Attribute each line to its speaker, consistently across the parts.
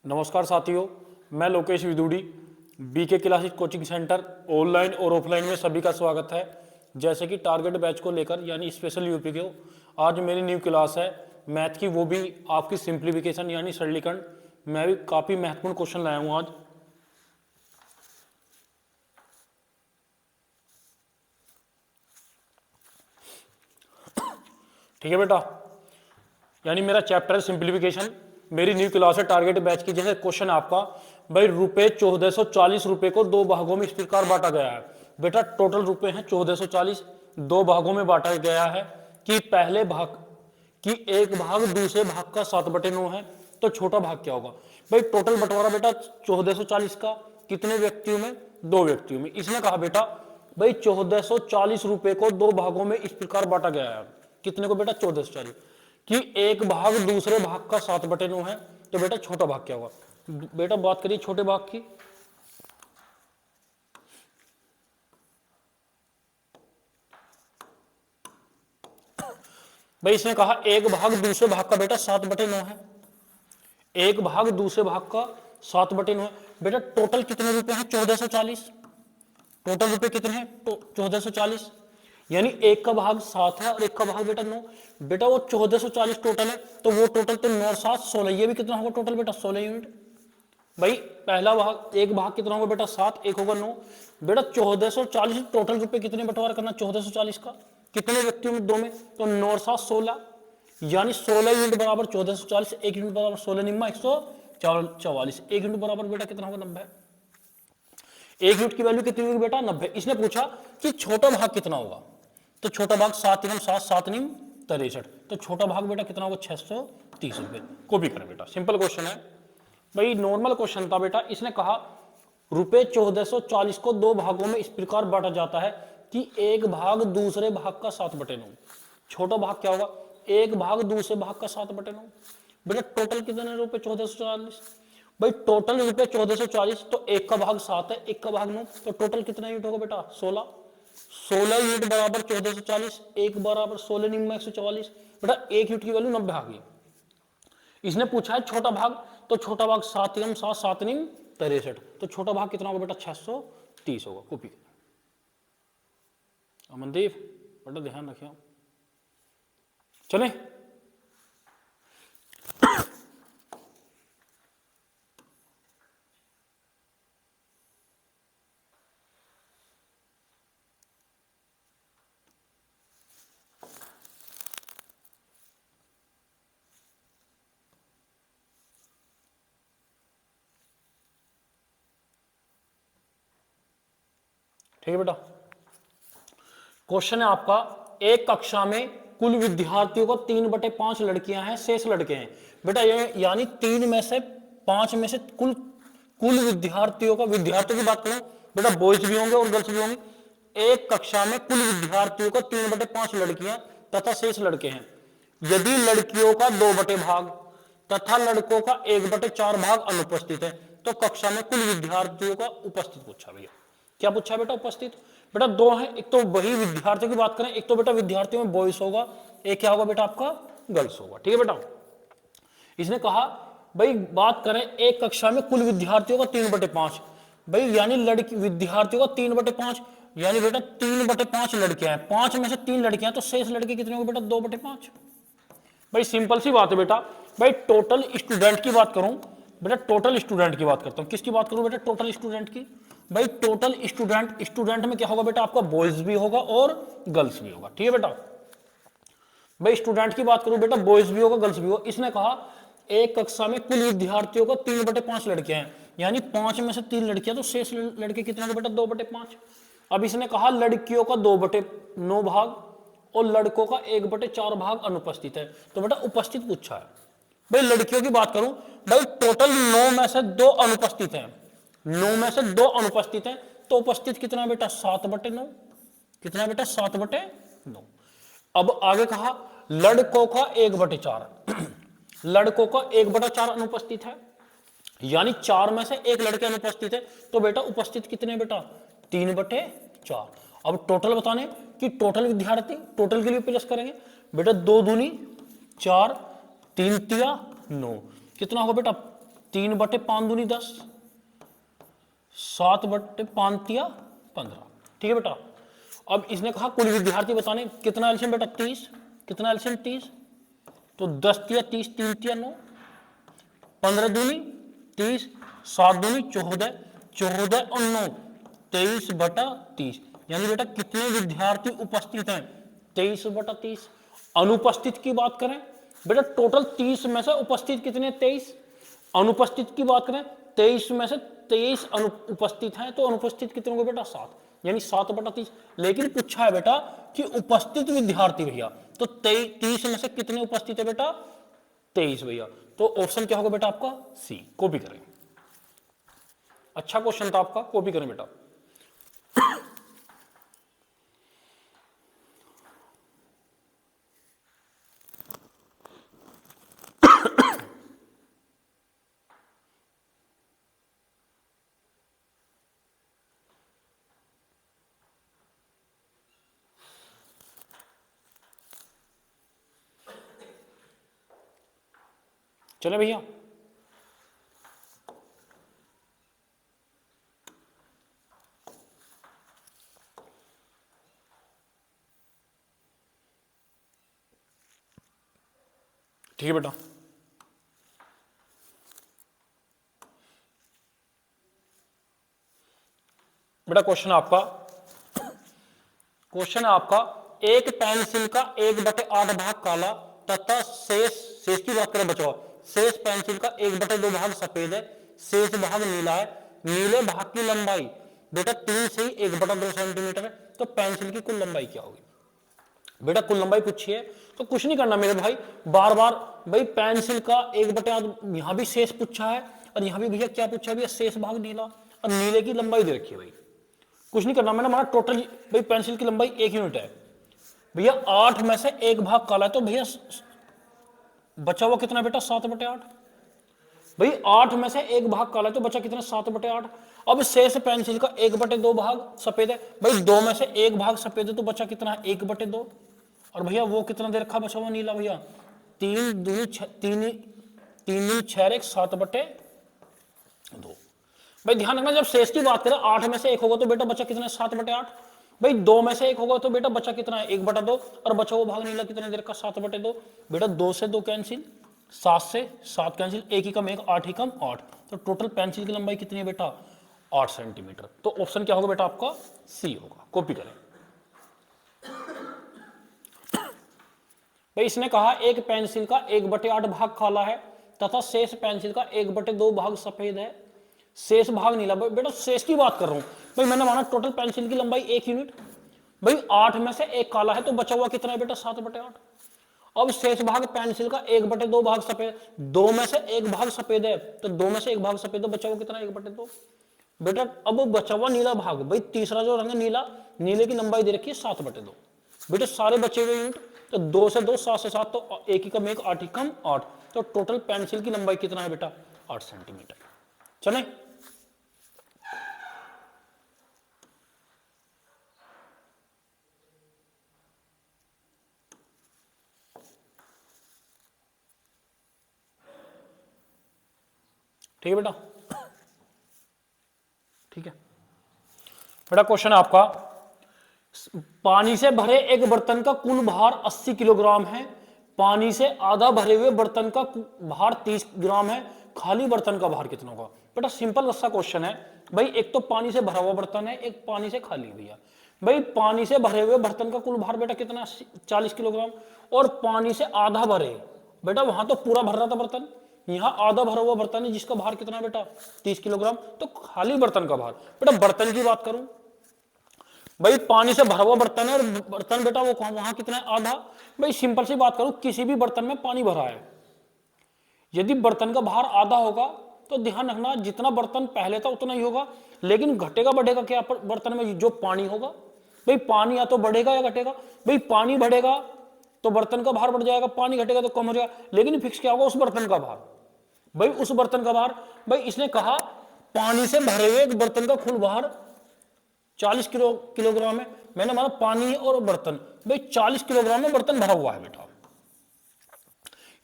Speaker 1: नमस्कार साथियों, मैं Lokesh Vidhuri BK classes coaching center online और ऑफलाइन में सभी का स्वागत है। जैसे कि टारगेट बैच को लेकर यानी स्पेशल यूपी के आज मेरी न्यू क्लास है मैथ की, वो भी आपकी सिंप्लीफिकेशन यानी सरलीकरण। मैं भी काफ़ी महत्वपूर्ण क्वेश्चन लाया हूँ आज। ठीक है बेटा, यानी मेरा चैप्टर है सिंप्लीफिकेशन, मेरी न्यू क्लास है टारगेट बैच की। जैसे क्वेश्चन आपका, भाई रुपए 1440 रुपए को दो भागों में इस प्रकार बांटा गया है। बेटा टोटल रुपए हैं 1440, दो भागों में बांटा गया है कि पहले भाग की एक भाग दूसरे भाग का 7/9 है, तो छोटा भाग क्या होगा। भाई टोटल बंटवारा बेटा 1440 का कितने व्यक्तियों में, दो व्यक्तियों में। इसने कहा बेटा भाई 1440 रुपए को दो भागों में इस प्रकार बांटा गया है। कितने को बेटा, 1440, कि एक भाग दूसरे भाग का 7/9 है, तो बेटा छोटा भाग क्या होगा। बेटा बात करिए छोटे भाग की। भाई इसने कहा एक भाग दूसरे भाग का बेटा 7/9 है, एक भाग दूसरे भाग का 7/9 है। बेटा टोटल कितने रुपए हैं, 1440। टोटल रुपए कितने हैं, 1440, यानी एक का भाग 7 है और एक का भाग बेटा 9। बेटा वो 1440 टोटल है, तो वो टोटल तो 9 7 16, ये भी कितना होगा टोटल बेटा, 16 यूनिट। भाई पहला भाग, एक भाग कितना होगा बेटा 7, एक होगा 9। बेटा 1440 टोटल रुपए कितने बंटवारा करना 1440 का, कितने व्यक्तियों में, दो में, तो 9 7 16, यानी 16 यूनिट बराबर 1440, एक यूनिट बराबर 16 निम्मा 144, एक यूनिट बराबर बेटा कितना होगा 90। एक यूनिट की वैल्यू कितनी होगी बेटा, 90। इसने पूछा कि छोटा भाग कितना होगा, तो छोटा भाग 7 निम 7 7 निम 63, तो छोटा भाग बेटा कितना होगा 630 रुपए। कॉपी करें बेटा, सिंपल क्वेश्चन है भाई, नॉर्मल क्वेश्चन था बेटा। इसने कहा रुपए 1440 को दो भागों में इस प्रकार बांटा जाता है कि एक भाग दूसरे भाग का 7/9। छोटा भाग क्या होगा, एक भाग दूसरे भाग का 7/9। बेटा टोटल कितने रुपए 1440, भाई टोटल रुपए 1440, तो एक का भाग 7 है, एक का भाग 9, तो टोटल कितना यूनिट होगा बेटा 16। 16 यूनिट बराबर 1440, एक बराबर 16 निम्मा 144। बेटा एक यूनिट की वैल्यू 90 आ गई। इसने पूछा है छोटा भाग, तो छोटा भाग 7 निम 7 7 निम 63, तो छोटा भाग कितना होगा बेटा 630 होगा। कॉपी अमनदीप बेटा ध्यान रखिए। चले ठीक है बेटा। क्वेश्चन है आपका, एक कक्षा में कुल विद्यार्थियों को 3/5 लड़कियां हैं, शेष लड़के हैं। बेटा ये यानी 3 में से 5 में से कुल विद्यार्थियों का, विद्यार्थियों की बात करूं बेटा बॉयज भी होंगे और गर्ल्स भी होंगे। एक कक्षा में कुल विद्यार्थियों को 3/5 लड़कियां तथा शेष लड़के हैं। यदि लड़कियों का 2 भाग तथा लड़कों का 1/4 भाग अनुपस्थित है, तो कक्षा में कुल विद्यार्थियों का उपस्थित पूछा भैया। क्या पूछा बेटा, उपस्थित। बेटा दो है, एक तो वही विद्यार्थियों की बात करें, एक तो बेटा विद्यार्थियों में बॉयज होगा, एक क्या होगा बेटा आपका गर्ल्स होगा। ठीक है बेटा। इसने कहा भाई बात करें एक कक्षा में कुल विद्यार्थियों का 3/5, भाई यानी लड़की विद्यार्थियों का 3/5, यानी बेटा 3/5 लड़कियां हैं, 5 में से 3 लड़कियां, तो शेष लड़के कितने होंगे बेटा 2/5। भाई सिंपल सी बात है बेटा। भाई टोटल स्टूडेंट की बात करूं बेटा, टोटल स्टूडेंट की बात करता हूं, किसकी बात करूं बेटा, टोटल स्टूडेंट की। भाई टोटल स्टूडेंट में क्या होगा बेटा आपका, बॉयज भी होगा और गर्ल्स भी होगा। ठीक है बेटा। भाई स्टूडेंट की बात करूं बेटा, बॉयज भी होगा गर्ल्स भी होगा। इसने कहा एक कक्षा में कुल विद्यार्थियों को 3/5 लड़कियां हैं, यानी 5 में से 3 लड़कियां, तो शेष लड़के कितने होंगे बेटा 2/5। अब इसने कहा लड़कियों का 2/9 भाग और लड़कों का 1/4 भाग अनुपस्थित है, तो बेटा उपस्थित पूछा है। भाई लड़कियों की बात करूं, भाई टोटल 9 में से 2 अनुपस्थित हैं, 9 में से 2 अनुपस्थित हैं, तो उपस्थित कितना बेटा 7/9। कितना बेटा 7/9। अब आगे कहा लड़कों का 1/4 लड़कों का 1/4 अनुपस्थित है, यानी 4 में से 1 लड़के अनुपस्थित है, तो बेटा उपस्थित कितने बेटा 3/4। अब टोटल बताने कि टोटल विद्यार्थी, टोटल के लिए प्लस करेंगे बेटा, 2 दूनी 4, 3 तिया 9, कितना होगा बेटा 3/5 दूनी 10, 7/5 15। ठीक है बेटा। अब इसने कहा कुल विद्यार्थी बताने, कितना एलसीएम बेटा 30, कितना एलसीएम 30, तो 10 तिया 30, 3 तिया 9, 15 दूनी 30, 7 दूनी 14, 14 और 9 23/30। यानी बेटा कितने विद्यार्थी उपस्थित हैं 23/30। अनुपस्थित की बात करें बेटा, टोटल 30 में से उपस्थित कितने 23, अनुपस्थित की बात करें 23 में से 23 उपस्थित हैं, तो अनुपस्थित कितने होंगे बेटा 7, यानी 7/30। लेकिन पूछा है बेटा कि उपस्थित विद्यार्थी भैया, तो 30 में से कितने उपस्थित है बेटा 23 भैया, तो ऑप्शन क्या होगा बेटा आपका सी। कॉपी करें, अच्छा क्वेश्चन था आपका, कॉपी करें बेटा। चले भैया, ठीक है बेटा। बेटा क्वेश्चन आपका एक पेंसिल का 1/8 भाग काला तथा शेष की बात करें बचवा, शेष पेंसिल का 1/2 भाग सफेद है, शेष भाग नीला है, नीले भाग की लंबाई बेटा 3 से 1/2 सेंटीमीटर है, तो पेंसिल की कुल लंबाई क्या होगी बेटा। कुल लंबाई पूछी है तो कुछ नहीं करना मेरे भाई, बार बार भाई पेंसिल का 1/8, यहां भी शेष पूछा है और यहां भी भैया क्या पूछा है भैया शेष भाग नीला, और नीले की लंबाई दे रखी है भाई। कुछ नहीं करना, मैंने हमारा टोटल भाई पेंसिल की लंबाई 1 यूनिट है भैया, 8 में से 1 भाग काला है, तो भैया बचा हुआ कितना बेटा 7/8। भाई 8 में से 1 भाग काला है तो बचा कितना 7/8। अब शेष पेंसिल का 1/2 भाग सफेद है, भाई 2 में से 1 भाग सफेद है तो बचा कितना है 1/2, और भैया वो कितना दे रखा बचा हुआ नीला भैया 3 दूनी 3 6 1 7/2। भाई ध्यान रखना जब शेष की बात करें 8 में से 1 होगा तो बेटा बचा कितना 7/8, भाई 2 में से 1 होगा तो बेटा बचा कितना है 1/2, और बचा हुआ भाग नीला कितना दे रखा 7/2। बेटा 2 से 2 कैंसिल, 7 से 7 कैंसिल, 1 ही कम 1, 8 ही कम 8, तो टोटल पेंसिल की लंबाई कितनी है बेटा 8 सेंटीमीटर। तो ऑप्शन क्या होगा बेटा आपका सी होगा। कॉपी करें भाई। इसने कहा एक पेंसिल का 1/8 भाग काला है तथा शेष पेंसिल का 1/2 भाग सफेद है, शेष भाग नीला। बेटा शेष की बात कर रहा हूं भाई, मैंने माना टोटल पेंसिल की लंबाई 1 यूनिट, भाई 8 में से 1 काला है तो बचा हुआ कितना है बेटा 7/8। अब शेष भाग पेंसिल का 1/2 भाग सफेद, 2 में से 1 भाग सफेद है तो 2 में से 1 भाग सफेद, तो बचा हुआ कितना 1/2 बेटा। अब बचा हुआ नीला भाग, भाई तीसरा जो रंग है नीला, नीले की लंबाई दे रखी है 7/2 बेटा, सारे बचे हुए यूनिट, तो 2 से 2 7 से 7, तो 1 ही कम 1, 8 ही कम 8, तो टोटल पेंसिल की लंबाई कितना है बेटा 8 सेंटीमीटर। चले ठीक है बेटा, ठीक है बेटा। क्वेश्चन है आपका, पानी से भरे एक बर्तन का कुल भार 80 किलोग्राम है, पानी से आधा भरे हुए बर्तन का भार 30 ग्राम है, खाली बर्तन का भार कितना होगा बेटा। सिंपल सा क्वेश्चन है भाई, एक तो पानी से भरा हुआ बर्तन है, एक पानी से खाली भैया। भाई पानी से भरे हुए बर्तन का कुल भार बेटा कितना 40 किलोग्राम, और पानी से आधा भरे बेटा, वहां तो पूरा भर रहा था बर्तन, यहां आधा भरा हुआ बर्तन है जिसका भार कितना बेटा 30 किलोग्राम, तो खाली बर्तन का भार बेटा। बर्तन की बात करूं भाई, पानी से भरा हुआ बर्तन है और बर्तन बेटा वो वहां कितना है आधा। भाई सिंपल सी बात करूं, किसी भी बर्तन में पानी भरा है, यदि बर्तन का भार आधा होगा तो ध्यान रखना जितना बर्तन पहले था उतना ही होगा, लेकिन घटेगा बढ़ेगा क्या बर्तन में जो पानी होगा। भाई पानी या तो बढ़ेगा या घटेगा, भाई पानी बढ़ेगा तो बर्तन का भार बढ़ जाएगा, पानी घटेगा तो कम हो जाएगा, लेकिन फिक्स क्या होगा उस बर्तन का भार, भाई उस बर्तन का भार। भाई इसने कहा पानी से भरे हुए एक बर्तन का कुल भार 40 किलोग्राम है, मैंने माना पानी और बर्तन, भाई 40 किलोग्राम में बर्तन भरा हुआ है बेटा।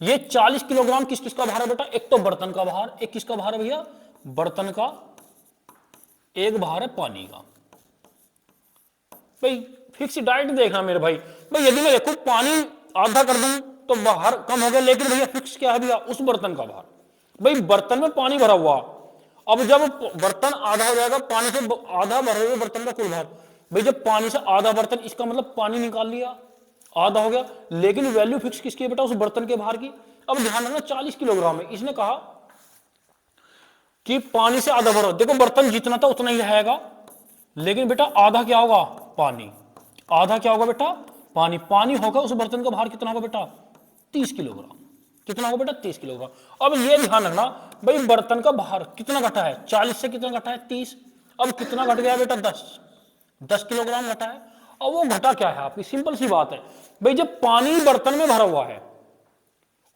Speaker 1: ये 40 किलोग्राम किस किस का भार है बेटा? एक तो बर्तन का भार, एक किसका भार है भैया? बर्तन का, एक भार है पानी का। भाई फिक्स डाइट देखना मेरे भाई। भाई यदि मैं देखो पानी आधा कर दूं तो बाहर कम हो गया, लेकिन भैया फिक्स क्या है भैया? उस बर्तन का भार। भाई बर्तन में पानी भरा हुआ, अब जब बर्तन आधा हो जाएगा, पानी से आधा भरे हुए बर्तन का कुल भार, भाई जब पानी से आधा बर्तन, इसका मतलब पानी निकाल लिया, आधा हो गया, लेकिन वैल्यू फिक्स किसकी है बेटा? उस बर्तन के भार की। अब ध्यान रखना 40 किलोग्राम है, इसने कहा कि पानी से आधा भरो। देखो बर्तन जितना था उतना ही रहेगा, लेकिन बेटा आधा क्या होगा? पानी। आधा क्या होगा बेटा? पानी। पानी होगा, उस बर्तन का भार कितना होगा बेटा? 30 किलोग्राम। कितना होगा बेटा? 30 किलोग्राम। अब ये ध्यान रखना, भाई बर्तन का भार कितना घटा है? 40 से कितना घटा है? 30। अब कितना घट गया बेटा? 10 किलोग्राम घटा है। अब वो घटा क्या है आपकी? सिंपल सी बात है भाई, जब पानी बर्तन में भरा हुआ है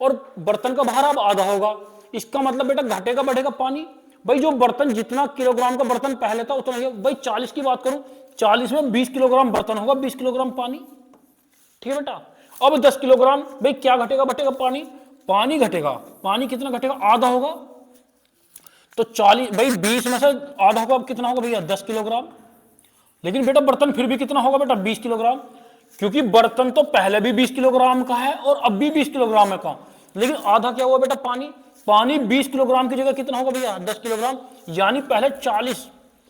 Speaker 1: और बर्तन का भार अब आधा होगा, इसका मतलब बेटा घटेगा बढ़ेगा पानी। भाई जो बर्तन, जितना किलोग्राम का बर्तन पहले था उतना ही। भाई 40 की बात करूं, 40 में 20 किलोग्राम बर्तन होगा, 20 किलोग्राम पानी। ठीक है बेटा? अब 10 किलोग्राम, भाई क्या घटेगा बढ़ेगा? पानी। पानी घटेगा। पानी कितना घटेगा? आधा होगा। तो 40, भाई 20 में से आधा होगा, अब कितना होगा भैया? 10 किलोग्राम। लेकिन बेटा बर्तन फिर भी कितना होगा बेटा? 20 किलोग्राम, क्योंकि बर्तन तो पहले भी 20 किलोग्राम का है और अब भी 20 किलोग्राम है का, लेकिन आधा क्या हुआ बेटा? पानी। पानी 20 किलोग्राम की जगह कितना होगा भैया? 10 किलोग्राम। यानी पहले 40,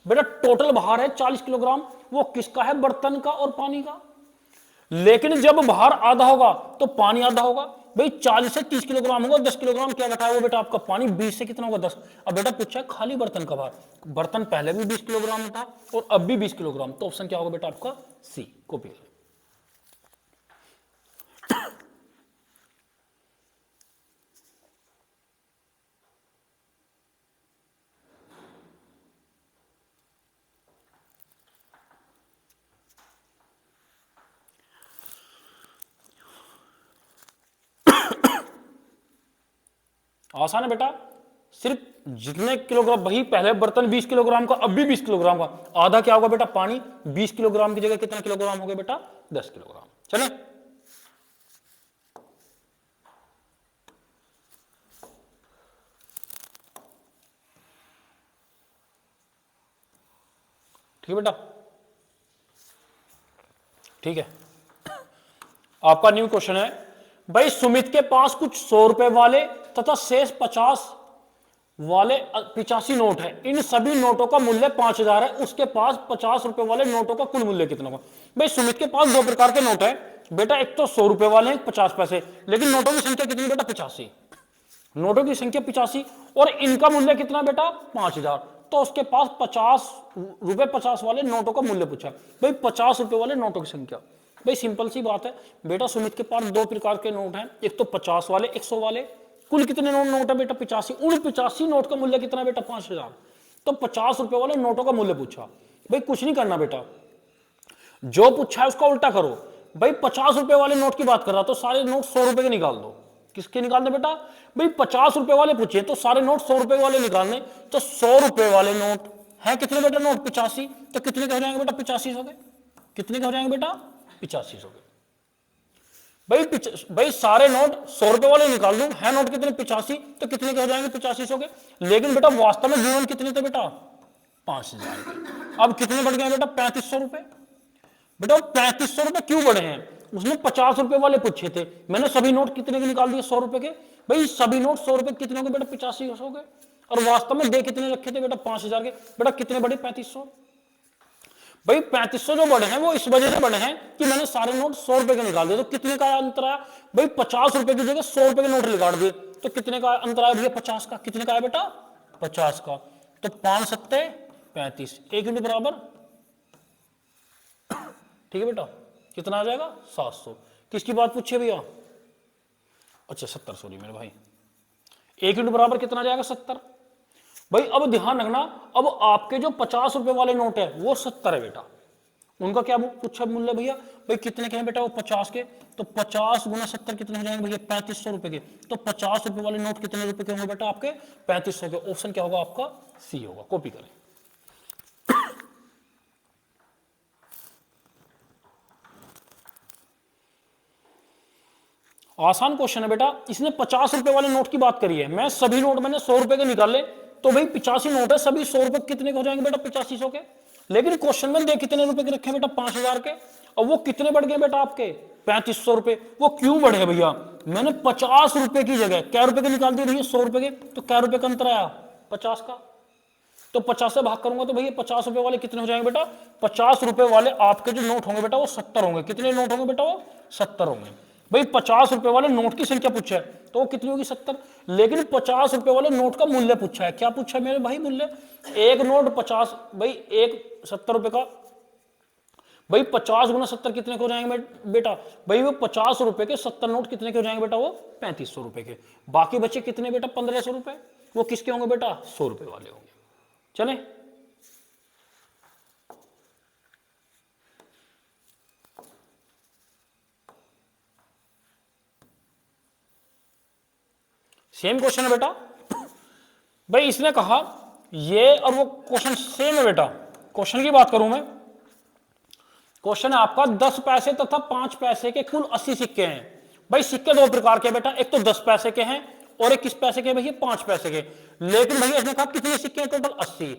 Speaker 1: बेटा टोटल भार है 40 किलोग्राम, वो किसका है? बर्तन का और पानी का। लेकिन जब भार आधा होगा तो पानी आधा होगा। भाई 40 से 30 किलोग्राम होगा, 10 किलोग्राम क्या घटा है वो बेटा? आपका पानी। 20 से कितना होगा? 10। अब बेटा पूछा है खाली बर्तन का भार, बर्तन पहले भी 20 किलोग्राम था और अब भी 20 किलोग्राम, तो ऑप्शन क्या होगा बेटा आपका? सी। कॉपी। आसान है बेटा, सिर्फ जितने किलोग्राम, वही पहले बर्तन 20 किलोग्राम का, अब भी 20 किलोग्राम का, आधा क्या होगा बेटा? पानी। 20 किलोग्राम की जगह कितना किलोग्राम हो गया बेटा? 10 किलोग्राम। चले, ठीक है बेटा? ठीक है, आपका न्यू क्वेश्चन है, भाई सुमित के पास कुछ 100 रुपए वाले तथा शेष 50 वाले 85 नोट है। इन सभी नोटों का मूल्य 5000 है। उसके पास 50 रुपए वाले नोटों का कुल मूल्य कितना होगा? भाई सुमित के पास दो प्रकार के नोट है बेटा, एक तो 100 रुपए वाले हैं 50 पैसे, लेकिन नोटों की संख्या कितनी बेटा? 85। नोटों की संख्या 85 और इनका मूल्य कितना बेटा? 5000। तो उसके पास 50 वाले नोटों का मूल्य पूछा। भाई 50 रुपए वाले नोटों की संख्या। भाई सिंपल सी बात है बेटा, सुमित के पास दो प्रकार के नोट हैं, एक तो 50 वाले, 100 वाले। कुल कितने नोट है बेटा? 85। उन 85 नोट का मूल्य कितना बेटा? 5000। तो 50 रुपए वाले नोटों का मूल्य पूछा। भाई कुछ नहीं करना बेटा, जो पूछा है उसका उल्टा करो। भाई 50 रुपए वाले नोट की बात कर रहा तो सारे नोट 100 रुपए के निकाल दो। किसके निकालने बेटा? भाई 50 रुपए वाले पूछे तो सारे नोट 100 रुपए वाले निकालने। तो 100 रुपए वाले नोट है कितने बेटा? नोट 85। तो कितने के हो जाएंगे बेटा? 85 हो गए। कितने के हो जाएंगे बेटा? 85 हो गए। भाई सारे नोट 100 रुपए वाले निकाल दो, है नोट कितने? 85। तो कितने के हो जाएंगे? 85 हो गए। लेकिन बेटा वास्तव में जीवन कितने थे बेटा? 5000। अब कितने बढ़ गए बेटा? 3500 रुपए। बेटा 3500 रुपए क्यों बढ़े हैं? उसने 50 रुपए वाले पूछे थे, मैंने सभी नोट कितने के निकाल दिए? 100 रुपए के। भाई सभी नोट 100 रुपए कितने हो गए बेटा? 85 हो गए। और वास्तव में दे कितने रखे थे बेटा? 5000 के। बेटा कितने बढ़े? 3500। भाई 3500 जो बढ़े हैं वो इस वजह से बढ़े हैं कि मैंने सारे नोट 100 रुपए के निकाल दिए। तो कितने का अंतर आया? भाई 50 रुपए की जगह 100 रुपए के नोट निकाल दिए, तो कितने का अंतर आया भैया? 50 का। कितने का आया बेटा? 50 का। तो 5 सत्ते 35, 1 यूनिट बराबर, ठीक है बेटा, कितना आ जाएगा? 700। किसकी बात पूछी भैया? अच्छा 70, सॉरी मेरे भाई। 1 यूनिट बराबर कितना आ जाएगा? 70। भाई अब ध्यान रखना, अब आपके जो 50 रुपए वाले नोट है वो 70 है बेटा। उनका क्या पूछा मूल्य भैया? भाई कितने के हैं बेटा? वो 50 के। तो 50 गुना 70 कितने हो जाएंगे भैया? 3500 रुपए के। तो 50 रुपए वाले नोट कितने रुपए के होंगे बेटा आपके? 3500 के। ऑप्शन क्या होगा आपका? सी होगा। कॉपी करें। आसान क्वेश्चन है बेटा। इसने 50 रुपए वाले नोट की बात करी है, मैं सभी नोट मैंने 100 रुपए के निकाले, तो भाई 85 नोट है, सभी 100 रुपए कितने के हो जाएंगे बेटा? 8500 के। लेकिन क्वेश्चन में देख कितने रुपए के रखे हैं बेटा? 5000 के। और वो कितने बढ़ गए बेटा आपके? 3500 रुपए। वो क्यों बढ़े भैया? मैंने 50 रुपए की जगह क्या रुपए के निकाल दिए भैया? 100 रुपए के। तो क्या रुपए का अंतर आया? 50 का। तो 50 से भाग करूंगा तो भैया 50 रुपए वाले कितने हो जाएंगे बेटा? 50 रुपए वाले आपके जो नोट होंगे बेटा वो 70 होंगे। कितने नोट होंगे बेटा? वो 70 होंगे। भाई 50 रुपए वाले नोट की संख्या पूछा है तो वो कितनी होगी? 70। लेकिन 50 रुपए वाले नोट का मूल्य पूछा है। क्या पूछा है मेरे भाई? मूल्य। एक नोट 50, भाई एक 70 रुपए का, भाई 50 गुना 70 कितने के हो जाएंगे बेटा? भाई वो 50 रुपए के 70 नोट कितने के हो जाएंगे बेटा? वो 3500 रुपए के। बाकी बचे कितने बेटा? 1500 रुपए। वो किसके होंगे बेटा? 100 रुपए वाले होंगे। चले, सेम क्वेश्चन है बेटा। भाई इसने कहा ये, और वो क्वेश्चन सेम है बेटा। क्वेश्चन की बात करूं मैं, क्वेश्चन है आपका 10 पैसे तथा 5 पैसे के कुल 80 सिक्के हैं। भाई सिक्के दो प्रकार के बेटा, एक तो 10 पैसे के हैं और एक किस पैसे के भैया? 5 पैसे के। लेकिन भैया इसने कहा कितने सिक्के हैं? टोटल 80।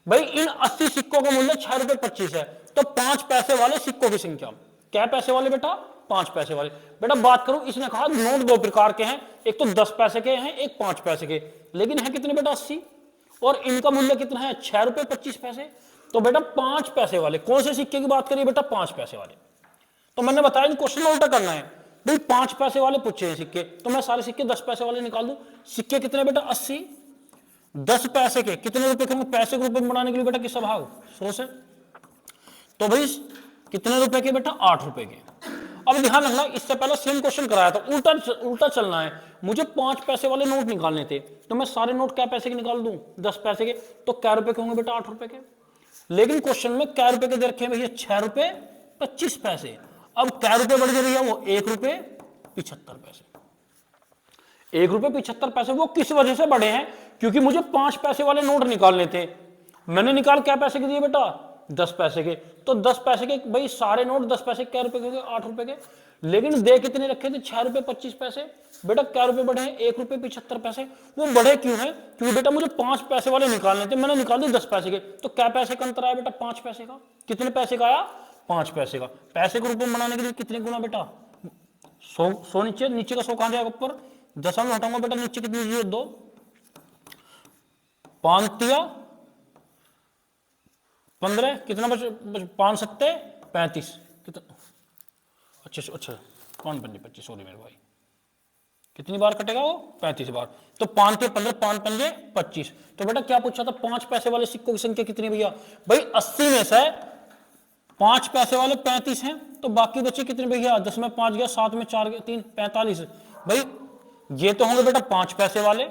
Speaker 1: भाई इन 80 सिक्कों का मूल्य 6 रुपए 25 है। तो 5 पैसे वाले सिक्कों की संख्या, क्या पैसे वाले बेटा? 5 पैसे वाले। बेटा बात करूं, इसने कहा नोट दो प्रकार के हैं, एक तो 10 पैसे के हैं, एक 5 पैसे के। लेकिन है कितने बेटा? 80। और इनका मूल्य कितना है? 6 रुपए 25 पैसे। तो बेटा 5 पैसे वाले कौन से सिक्के की बात करिए बेटा? 5 पैसे वाले। तो मैंने बताया इन क्वेश्चन में उल्टा करना है। भाई 5 पैसे वाले पूछे हैं सिक्के, तो मैं सारे सिक्के 10 पैसे वाले निकाल दूं। सिक्के कितने बेटा? 80। 10 पैसे के कितने रुपए के होंगे? पैसे को रुपए में बनाने के लिए बेटा किसका भाग? 100 से। तो भाई कितने रुपए के बेटा? 8 रुपए के। अब ध्यान रखना, इससे पहले सेम क्वेश्चन कराया था, उल्टा चलना है। मुझे 5 पैसे वाले नोट निकालने थे, तो मैं सारे नोट क्या पैसे के निकाल दूं? 10 पैसे के। तो क्या रुपए के होंगे बेटा? 8 रुपए के। लेकिन क्वेश्चन में क्या रुपए के दे रखे हैं भैया? 6 रुपए 25 पैसे। अब क्या रुपए बढ़ गए भैया? वो 1 रुपए 75 पैसे। 1 रुपए 75 पैसे वो किस वजह से बढ़े हैं? क्योंकि मुझे 5 पैसे वाले नोट निकालने थे। मैंने निकाल क्या पैसे के दिए बेटा? 10 पैसे के। तो 10 पैसे के भाई सारे नोट 10 पैसे क्या रुपए के हो गए? 8 रुपए के। लेकिन दे कितने रखे थे? 6 रुपए 25 पैसे। बेटा क्या रुपए बढ़े हैं? 1 रुपए 75 पैसे। वो बढ़े क्यों है? क्योंकि बेटा मुझे 5 पैसे वाले निकालने थे, मैंने निकाल दिए 10 पैसे के। तो क्या पैसे का अंतर आया बेटा? 5 पैसे का। कितने पैसे का आया? 5 पैसे का। पैसे को रुपए में बनाने के लिए कितने गुना बेटा? 100 नीचे, नीचे का 100 कहां जाएगा? ऊपर। दशमलव हटाऊंगा बेटा, नीचे कितनी 2 5 तिया 15, कितना बचे? 5 सत्ते 35। कितना? अच्छा 5 पंजे 25, सॉरी मेरे भाई। कितनी बार कटेगा वो? 35 बार। तो 5 के 15, 5 पंजे 25। तो बेटा क्या पूछा था? 5 पैसे वाले सिक्कों की संख्या कितनी भैया? भाई 80 में से 5 पैसे वाले 35 हैं, तो बाकी बचे कितने भैया? 10 में 5 गया, 7 में 4 गया, 3 45। भाई ये तो होंगे बेटा 5 पैसे वाले।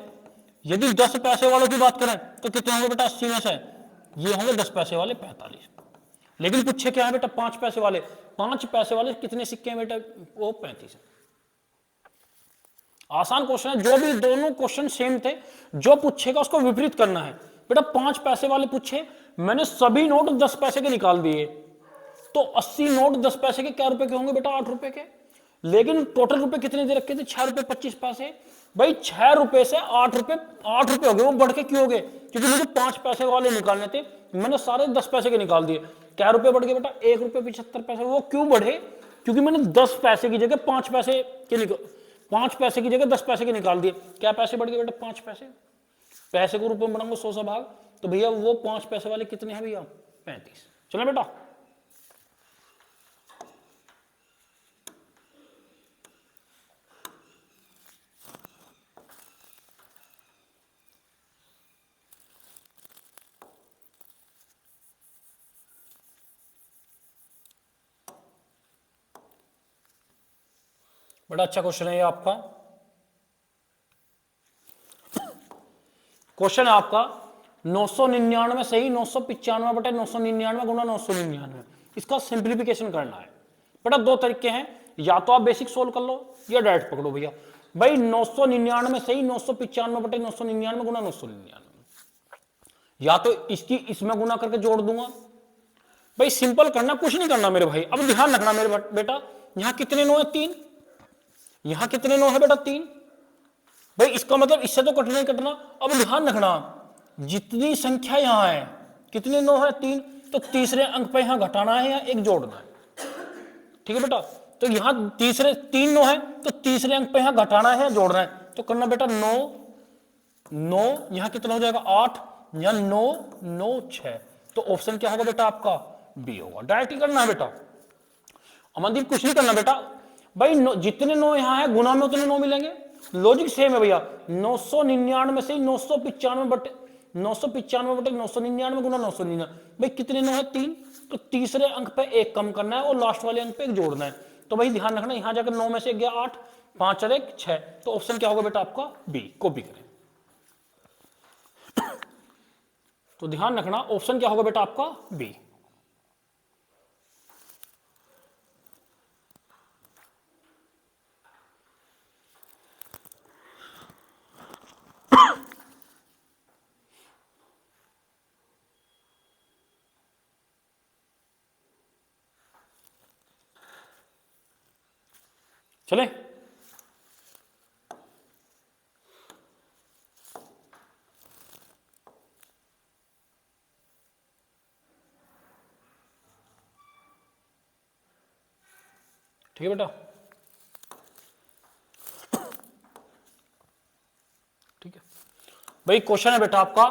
Speaker 1: यदि 10 पैसे वालों की बात करें तो कितने होंगे बेटा? 80 में से ये होंगे 10 पैसे वाले 45। लेकिन पूछे क्या है बेटा? 5 पैसे वाले। 5 पैसे वाले कितने सिक्के हैं बेटा? वो 35 है। आसान क्वेश्चन है, जो भी दोनों क्वेश्चन सेम थे, जो पूछेगा उसको विपरीत करना है। बेटा 5 पैसे वाले पूछे, मैंने सभी नोट 10 पैसे के निकाल दिए, तो 80 नोट 10 पैसे के क्या रुपए के होंगे बेटा? 8 रुपए के। लेकिन टोटल रुपए कितने दे रखे थे? 6 रुपए 25 पैसे। भाई 6 रुपए से 8 रुपए हो गए। वो बढ़ के क्यों हो गए? क्योंकि मुझे 5 पैसे वाले निकालने थे, मैंने सारे 10 पैसे के निकाल दिए। क्या रुपए बढ़ गए बेटा? 1 रुपए 75 पैसे। वो क्यों बढ़े? क्योंकि मैंने 10 पैसे की जगह 5 पैसे के 5 पैसे की जगह 10 पैसे के निकाल दिए। क्या पैसे बढ़ गए बेटा? 5 पैसे। पैसे को रुपए में बढ़ाऊंगा 100 से भाग, तो भैया वो 5 पैसे वाले कितने हैं भैया? 35। चलो बेटा, बड़ा अच्छा क्वेश्चन है ये आपका। क्वेश्चन है आपका 999 सही 995 बटे 999 गुना 999। इसका सिंप्लीफिकेशन करना है बेटा। 2 तरीके हैं, या तो आप बेसिक सोल्व कर लो या डायरेक्ट पकड़ो भैया। भाई 999 सही 995 बटे 999 गुना 999, या तो इसकी इसमें गुना करके जोड़ दूंगा। भाई सिंपल करना, कुछ नहीं करना मेरे भाई। अब ध्यान रखना मेरे बेटा, यहां कितने 9 है? 3। यहां कितने 9 है बेटा? 3। भाई इसका मतलब इससे तो कटना ही कटना। अब ध्यान रखना, जितनी संख्या यहां है, कितने 9 है? 3। तो तीसरे अंक पे यहां घटाना है या एक जोड़ना है? ठीक है बेटा, तो यहां तीसरे 3 9 है, तो तीसरे अंक पे यहां घटाना है या जोड़ना है? तो करना बेटा 9 9, यहां कितना हो जाएगा? 8, या 9 9 6। तो ऑप्शन क्या होगा बेटा आपका? बी होगा। डायरेक्ट ही करना है बेटा, अमनदीप कुछ नहीं करना बेटा। भाई जितने 9 यहां है गुना में उतने 9 मिलेंगे, लॉजिक सेम है भैया। 999 से 995 बटे 999 गुना 999, भाई कितने 9 है? 3। तो तीसरे अंक पे एक कम करना है और लास्ट वाले अंक पे एक जोड़ना है। तो भाई ध्यान रखना, यहां जाकर 9 में से 1 गया 8, 5 और 1 6। तो ऑप्शन क्या होगा बेटा आपका? बी। कॉपी करें। तो ध्यान रखना, ऑप्शन क्या होगा बेटा आपका? बी। चले, ठीक है बेटा, ठीक है भाई। क्वेश्चन है बेटा आपका,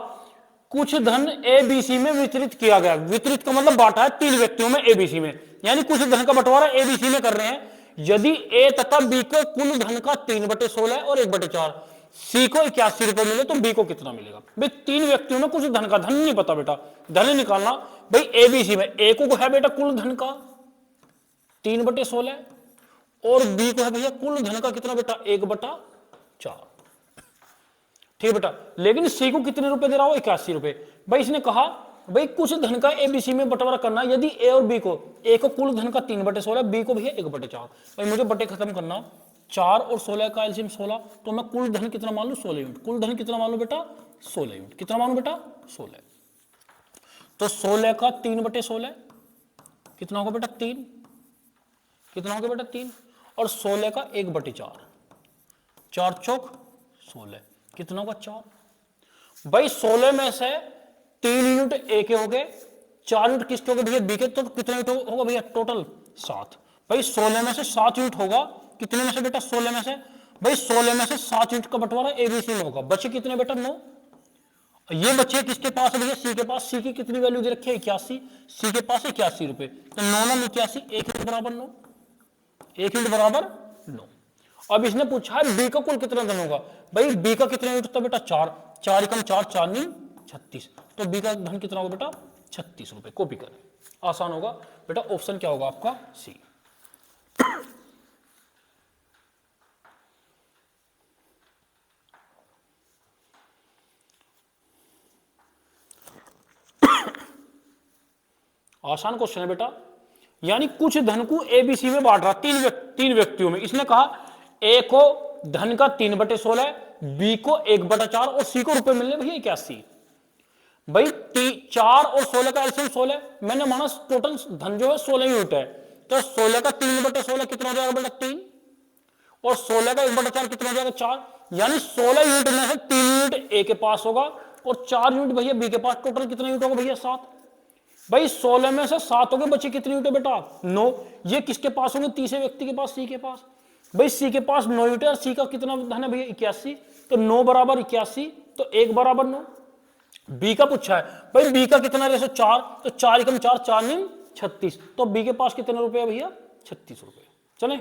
Speaker 1: कुछ धन एबीसी में वितरित किया गया। वितरित का मतलब बांटा है 3 व्यक्तियों में एबीसी में, यानी कुछ धन का बंटवारा एबीसी में कर रहे हैं। यदि ए तथा बी को कुल धन का 3/16 और 1/4, सी को 81 रुपए मिले, तो बी को कितना मिलेगा? भाई 3 व्यक्तियों में कुछ धन का, धन नहीं पता बेटा, धन निकालना। भाई एबीसी में ए को है बेटा कुल धन का 3/16 और बी को है भैया कुल धन का कितना बेटा? 1/4। ठीक है बेटा, लेकिन सी को कितने रुपए दे रहा हो? 81 रुपए। भाई इसने कहा भाई कुछ धन का एबीसी में बंटवारा करना, यदि ए और बी को, ए को कुल धन का 3/16, बी को भैया 1/4। भाई मुझे बटे खत्म करना, 4 और 16 का एलसीएम 16, तो मैं कुल धन कितना मान लू? 16 यूनिट। कुल धन कितना मान लू बेटा? 16 यूनिट। कितना मानू बेटा? 16। तो 16 का 3/16 कितना होगा बेटा? 3। कितना होगा बेटा? 3। और 16 का 1/4, 4 चौक 16, कितना होगा? 4। भाई 16 में से 3 यूनिट ए के हो गए, 4 यूनिट किसके हो गए भैया? बी के। तो कितना यूनिट होगा भैया? टोटल 7। भाई 16 में से 7 यूनिट होगा, कितने में से बेटा? 16 में से। भाई 16 में से 7 यूनिट का बंटवारा एबीसी में होगा, बचे कितने बेटा? 9। ये बच्चे किसके पास है भैया? सी के पास। सी की कितनी वैल्यू दे रखी है? 81। सी के पास 81 रुपए, तो 9 9 81, 1 यूनिट बराबर 9, 1 यूनिट बराबर 9। अब इसने पूछा है बी का कुल कितना धन होगा। भाई बी का कितना यूनिट था बेटा? 4, 4 एकम 4, 4 नी 36। तो बी का धन कितना होगा बेटा? 36 रुपए। कॉपी करें, आसान होगा बेटा। ऑप्शन क्या होगा आपका? सी। आसान क्वेश्चन है बेटा, यानी कुछ धन को एबीसी में बांट रहा, 3 व्यक्तियों में। इसने कहा ए को धन का 3/16, बी को 1/4 और सी को रुपए मिलने भैया 81। भाई 4 और 16 का एलसीएम 16, मैंने माना टोटल धन जो है 16 यूनिट है, तो 16 का 3/16 कितना हो जाएगा बेटा? 3। और 16 का 1/4 कितना हो जाएगा? 4। यानी 16 यूनिट में से 3 यूनिट ए के पास होगा और 4 यूनिट भैया बी के पास। टोटल कितना यूनिट होगा भैया? 7। भाई 16 में से 7 हो गए, बचे कितने यूनिट है बेटा? 9। ये किसके पास होंगे? तीसरे व्यक्ति के पास, सी के पास। भाई सी के पास 9 यूनिट है और सी का कितना धन है भैया? 81। तो 9 बराबर 81, तो 1 बराबर 9। बी का पूछा है, भाई बी का कितना रेशो? 4, तो 4 एकम 4, 4 नी 36। तो बी के पास कितने रुपए है भैया? 36 रुपए। चले,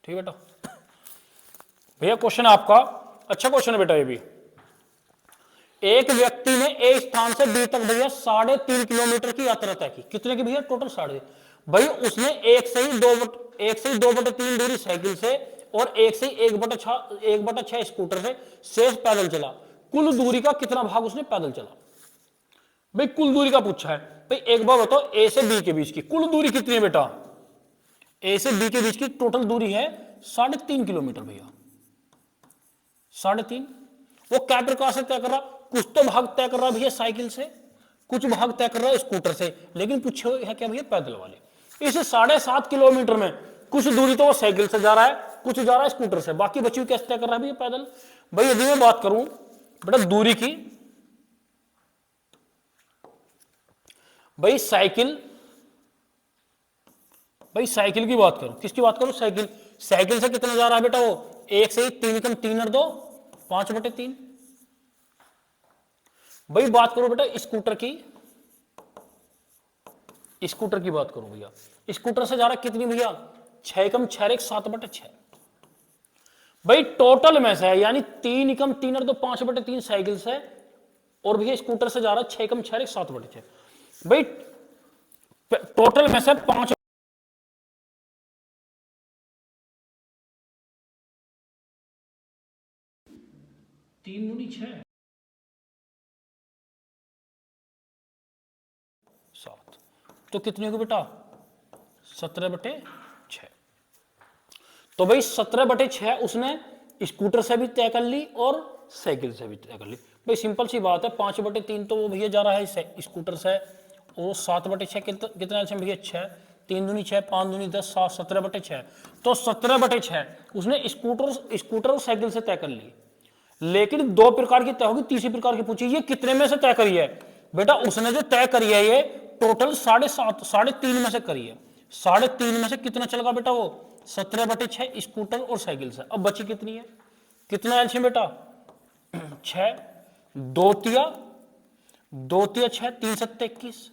Speaker 1: ठीक है बेटा। भैया क्वेश्चन है आपका, अच्छा क्वेश्चन है बेटा ये भी। एक व्यक्ति ने ए स्थान से बी तक भैया 3.5 किलोमीटर की यात्रा तय की। कितने की भैया? टोटल 3.5। भाई उसने 1 से ही 2/3 दूरी साइकिल से और 1 से ही 1/6 स्कूटर से शेष पैदल चला। कुल दूरी का कितना भाग उसने पैदल चला? भाई कुल दूरी का पूछा है। भाई एक बार बताओ, ए से बी के बीच की कुल दूरी कितनी है बेटा? ए से बी के बीच की टोटल दूरी है 3.5 किलोमीटर भैया, 3.5। वो क्या प्रकार से तय कर रहा, कुछ तो भाग तय कर रहा भैया साइकिल से, कुछ भाग तय कर रहा है स्कूटर से, लेकिन पूछे है क्या भैया पैदल वाले। इस 7.5 किलोमीटर में कुछ दूरी तो वो साइकिल से जा रहा है, कुछ जा रहा है स्कूटर से, बाकी बची हुई कैसे तय कर रहा है भैया पैदल। भाई यदि मैं बात करूं बेटा दूरी की, भाई साइकिल की बात करूं, किसकी बात करूं, साइकिल। साइकिल से कितना जा रहा है बेटा वो, 1 से ही 3 कम 3 और 2 5/3। भाई बात करो बेटा स्कूटर की, बात करूं भैया, स्कूटर से जा रहा है कितनी भैया, 6 कम 6 7/6। भाई टोटल में से यानी 3 कम 3 और 2 5/3 साइकिल से, और भैया स्कूटर से जा रहा है 6 कम 6 7/6। भाई टोटल में से 5 3 दूनी 6 7, तो कितनी होगी बेटा 17/6। तो भाई 17/6 उसने स्कूटर से भी तय कर ली और साइकिल से भी तय कर ली। भाई सिंपल सी बात है, 5/3 तो वो भैया जा रहा है स्कूटर से, और 7/6 कितना है भैया 6, 3 दूनी 6 5 दूनी 10 7 17/6। तो 17/6 उसने स्कूटर और साइकिल से तय कर ली, लेकिन 2 प्रकार की तय होगी, तीसरी प्रकार की पूछी ये कितने में से तय करी है। बेटा उसने जो तय करी है ये टोटल 7.5 3.5 में से करी है, 3.5 में से कितना चलेगा बेटा वो 17/6 स्कूटर और साइकिल से। अब बची कितनी है, कितना एलसीएम बेटा 6, 2 तिया 6 3 7 21।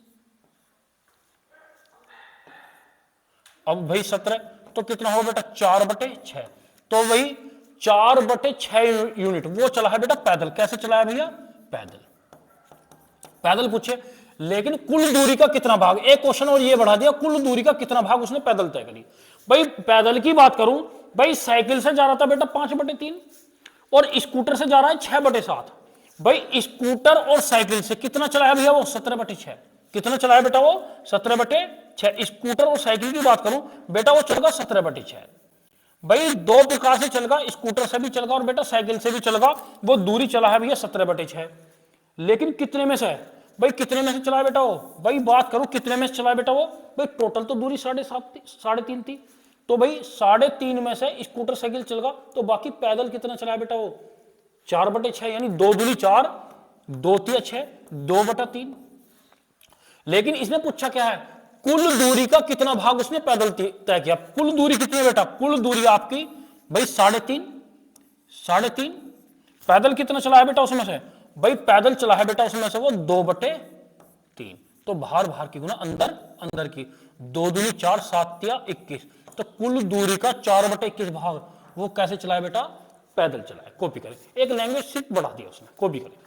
Speaker 1: अब भाई 17 तो कितना होगा बेटा 4/6। तो वही 4/6 यूनिट वो चला है बेटा पैदल। कैसे चलाया भैया पैदल, पैदल पूछे, लेकिन कुल दूरी का कितना भाग, एक क्वेश्चन और ये बढ़ा दिया, कुल दूरी का कितना भाग उसने पैदल तय करी। भाई पैदल की बात करूं, भाई साइकिल से जा रहा था बेटा 5/3 और स्कूटर से जा रहा है 6/7। भाई स्कूटर और साइकिल से कितना चलाया भैया वो 17/6। कितना चलाया बेटा वो 17/6। स्कूटर और साइकिल की बात करूं बेटा वो चलेगा 17/6। भाई 2 प्रकार से चलेगा, स्कूटर से भी चलेगा और बेटा साइकिल से भी चलेगा। वो दूरी चला है भैया 17/6, लेकिन कितने में से है भाई, कितने में से चला बेटा वो। भाई बात करो कितने में से चला बेटा वो, भाई टोटल तो दूरी 3.5 थी, तो भाई 3.5 में से स्कूटर साइकिल चलेगा, तो बाकी पैदल कितना चला बेटा वो 4/6, यानी 2 दूनी 4 2 तिया 6 2/3। लेकिन इसने पूछा क्या है, कुल दूरी का कितना भाग उसने पैदल तय किया। कुल दूरी कितनी है बेटा, कुल दूरी आपकी भाई 3.5 पैदल कितना चला है बेटा उसमें से, भाई पैदल चला है बेटा उसमें से वो 2/3। तो बाहर बाहर की गुना अंदर अंदर की, 2 दूनी 4 7 तिया 21। तो कुल दूरी का 4/21 भाग वो कैसे चलाया बेटा पैदल चलाया। कॉपी करें, एक लैंग्वेज सिर्फ बढ़ा दिया उसने, कॉपी करें।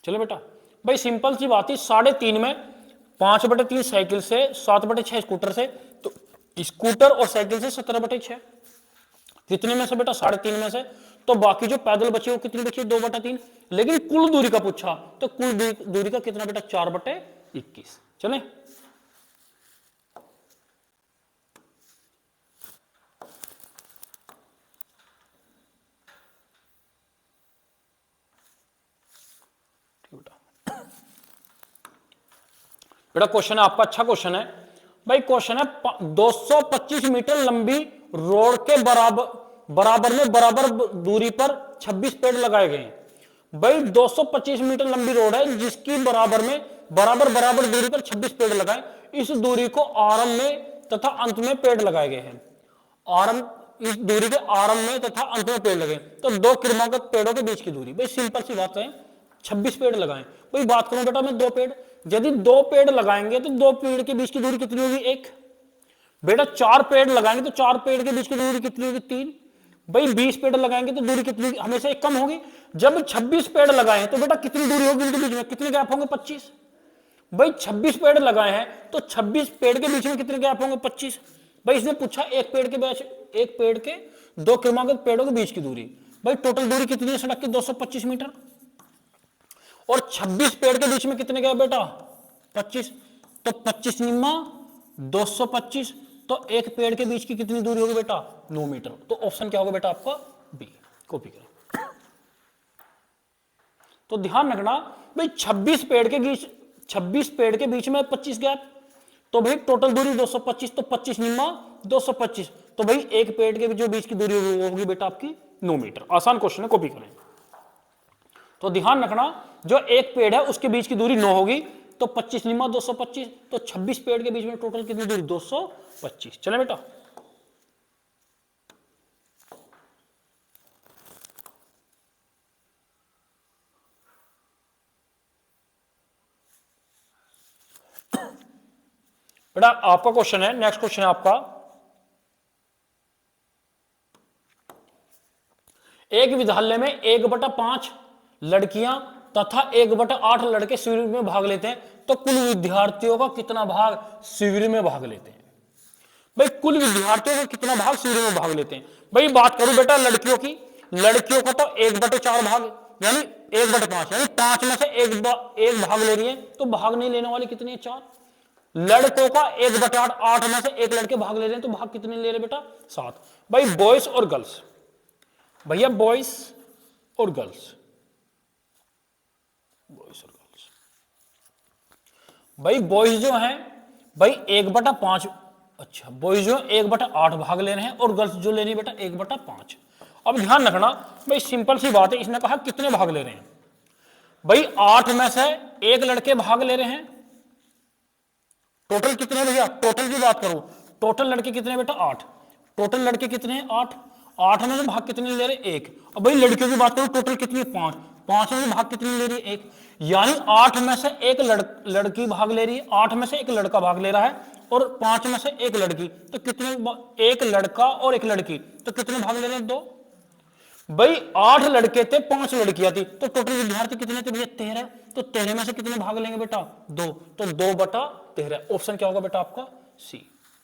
Speaker 1: चलो बेटा, भाई सिंपल सी बात है, 3.5 में 5/3 साइकिल से 7/6 स्कूटर से, तो स्कूटर और साइकिल से 17/6। कितने में से बेटा 3.5 में से, तो बाकी जो पैदल बचे वो कितनी बची 2/3। लेकिन कुल दूरी का पूछा, तो कुल दूरी का कितना बेटा 4/21। चले बेटा, क्वेश्चन है आपका, अच्छा क्वेश्चन है भाई। क्वेश्चन है 225 मीटर लंबी रोड के बराबर दूरी पर 26 पेड़ लगाए गए हैं। भाई 225 मीटर लंबी रोड है जिसकी बराबर दूरी पर 26 पेड़ लगाए। इस दूरी को आरंभ में तथा अंत में पेड़ लगाए गए हैं। इस दूरी के आरंभ में तथा अंत में पेड़ लगे, तो 2 क्रमागत पेड़ों के बीच की दूरी। भाई सिंपल सी बात है, 26 पेड़ लगाएं। भाई बात करूं बेटा मैं 2 पेड़, यदि 2 पेड़ लगाएंगे तो 2 पेड़ के बीच की दूरी कितनी होगी 1। बेटा 4 पेड़ लगाएंगे तो 4 पेड़ के बीच की दूरी कितनी होगी 3। भाई 20 पेड़ लगाएंगे तो दूरी कितनी हमेशा एक कम होगी। जब 26 पेड़ लगाए तो बेटा कितनी दूरी होगी उनके बीच में, कितने गैप होंगे 25। भाई 26 पेड़ लगाए हैं तो 26 पेड़ के बीच में कितने गैप होंगे 25। भाई इसने पूछा एक पेड़ के दो क्रमांकित पेड़ों के बीच की दूरी। भाई टोटल दूरी कितनी है सड़क की? 225 मीटर। और 26 पेड़ के बीच में कितने गए बेटा? 25। तो 25 निम्मा 225, तो एक पेड़ के बीच की कितनी दूरी होगी बेटा? 9 मीटर। तो ऑप्शन क्या होगा बेटा आपका? बी। कॉपी करो। तो ध्यान रखना भाई 26 पेड़ के बीच में 25 गैप, तो भाई टोटल दूरी 225, तो 25 निम्मा 225, तो भाई एक पेड़ के जो बीच की दूरी होगी वो होगी बेटा आपकी 9 मीटर। आसान क्वेश्चन है, कॉपी करें। तो ध्यान रखना जो एक पेड़ है उसके बीच की दूरी 9 होगी, तो 25 निम्मा 225, तो 26 पेड़ के बीच में टोटल कितनी दूरी? 225। चले बेटा। बेटा आपका क्वेश्चन है, नेक्स्ट क्वेश्चन है आपका, एक विद्यालय में 1/5 लड़कियां तथा 1/8 लड़के शिविर में भाग लेते हैं, तो कुल विद्यार्थियों का कितना भाग शिविर में भाग लेते हैं? भाई कुल विद्यार्थियों का कितना भाग शिविर में भाग लेते हैं? भाई बात करूं बेटा लड़कियों की, लड़कियों का तो 1/4 भाग, यानी 1/5, यानी 5 में से एक भाग ले रही है, तो भाग नहीं लेने वाले कितने हैं? 4। लड़कों का 1/8, 8 में से एक लड़के भाग ले रहे हैं, तो भाग कितने ले रहे बेटा? 7। भाई बॉयज और गर्ल्स, भैया बॉयज और गर्ल्स, भाई बॉयज जो हैं भाई 1/5, अच्छा बॉयज जो 1/8 भाग ले रहे हैं, और गर्ल्स जो ले रही है बेटा 1/5। अब ध्यान रखना भाई सिंपल सी बात है, इसने कहा कितने भाग ले रहे हैं? भाई 8 में से एक लड़के भाग ले रहे हैं, टोटल कितने भैया? टोटल की बात करो, टोटल लड़के कितने बेटा? 8। टोटल लड़के कितने हैं? 8। 8 में से भाग कितने ले रहे? 1। अब भाई लड़कियों की बात करो, टोटल कितनी है? 5। 5 में से भाग कितने ले रही है? 1। यानी 8 में से एक लड़की भाग ले रही है, 8 में से एक लड़का भाग ले रहा है, और 5 में से एक लड़की, तो कितने? एक लड़का और एक लड़की, तो कितने भाग ले रहे हैं? 2। भाई 8 लड़के थे, 5 लड़कियां थी, तो टोटल विद्यार्थी कितने थे भैया? 13। तो 13 में से कितने भाग लेंगे बेटा? 2। तो 2/13। ऑप्शन क्या होगा बेटा आपका? सी।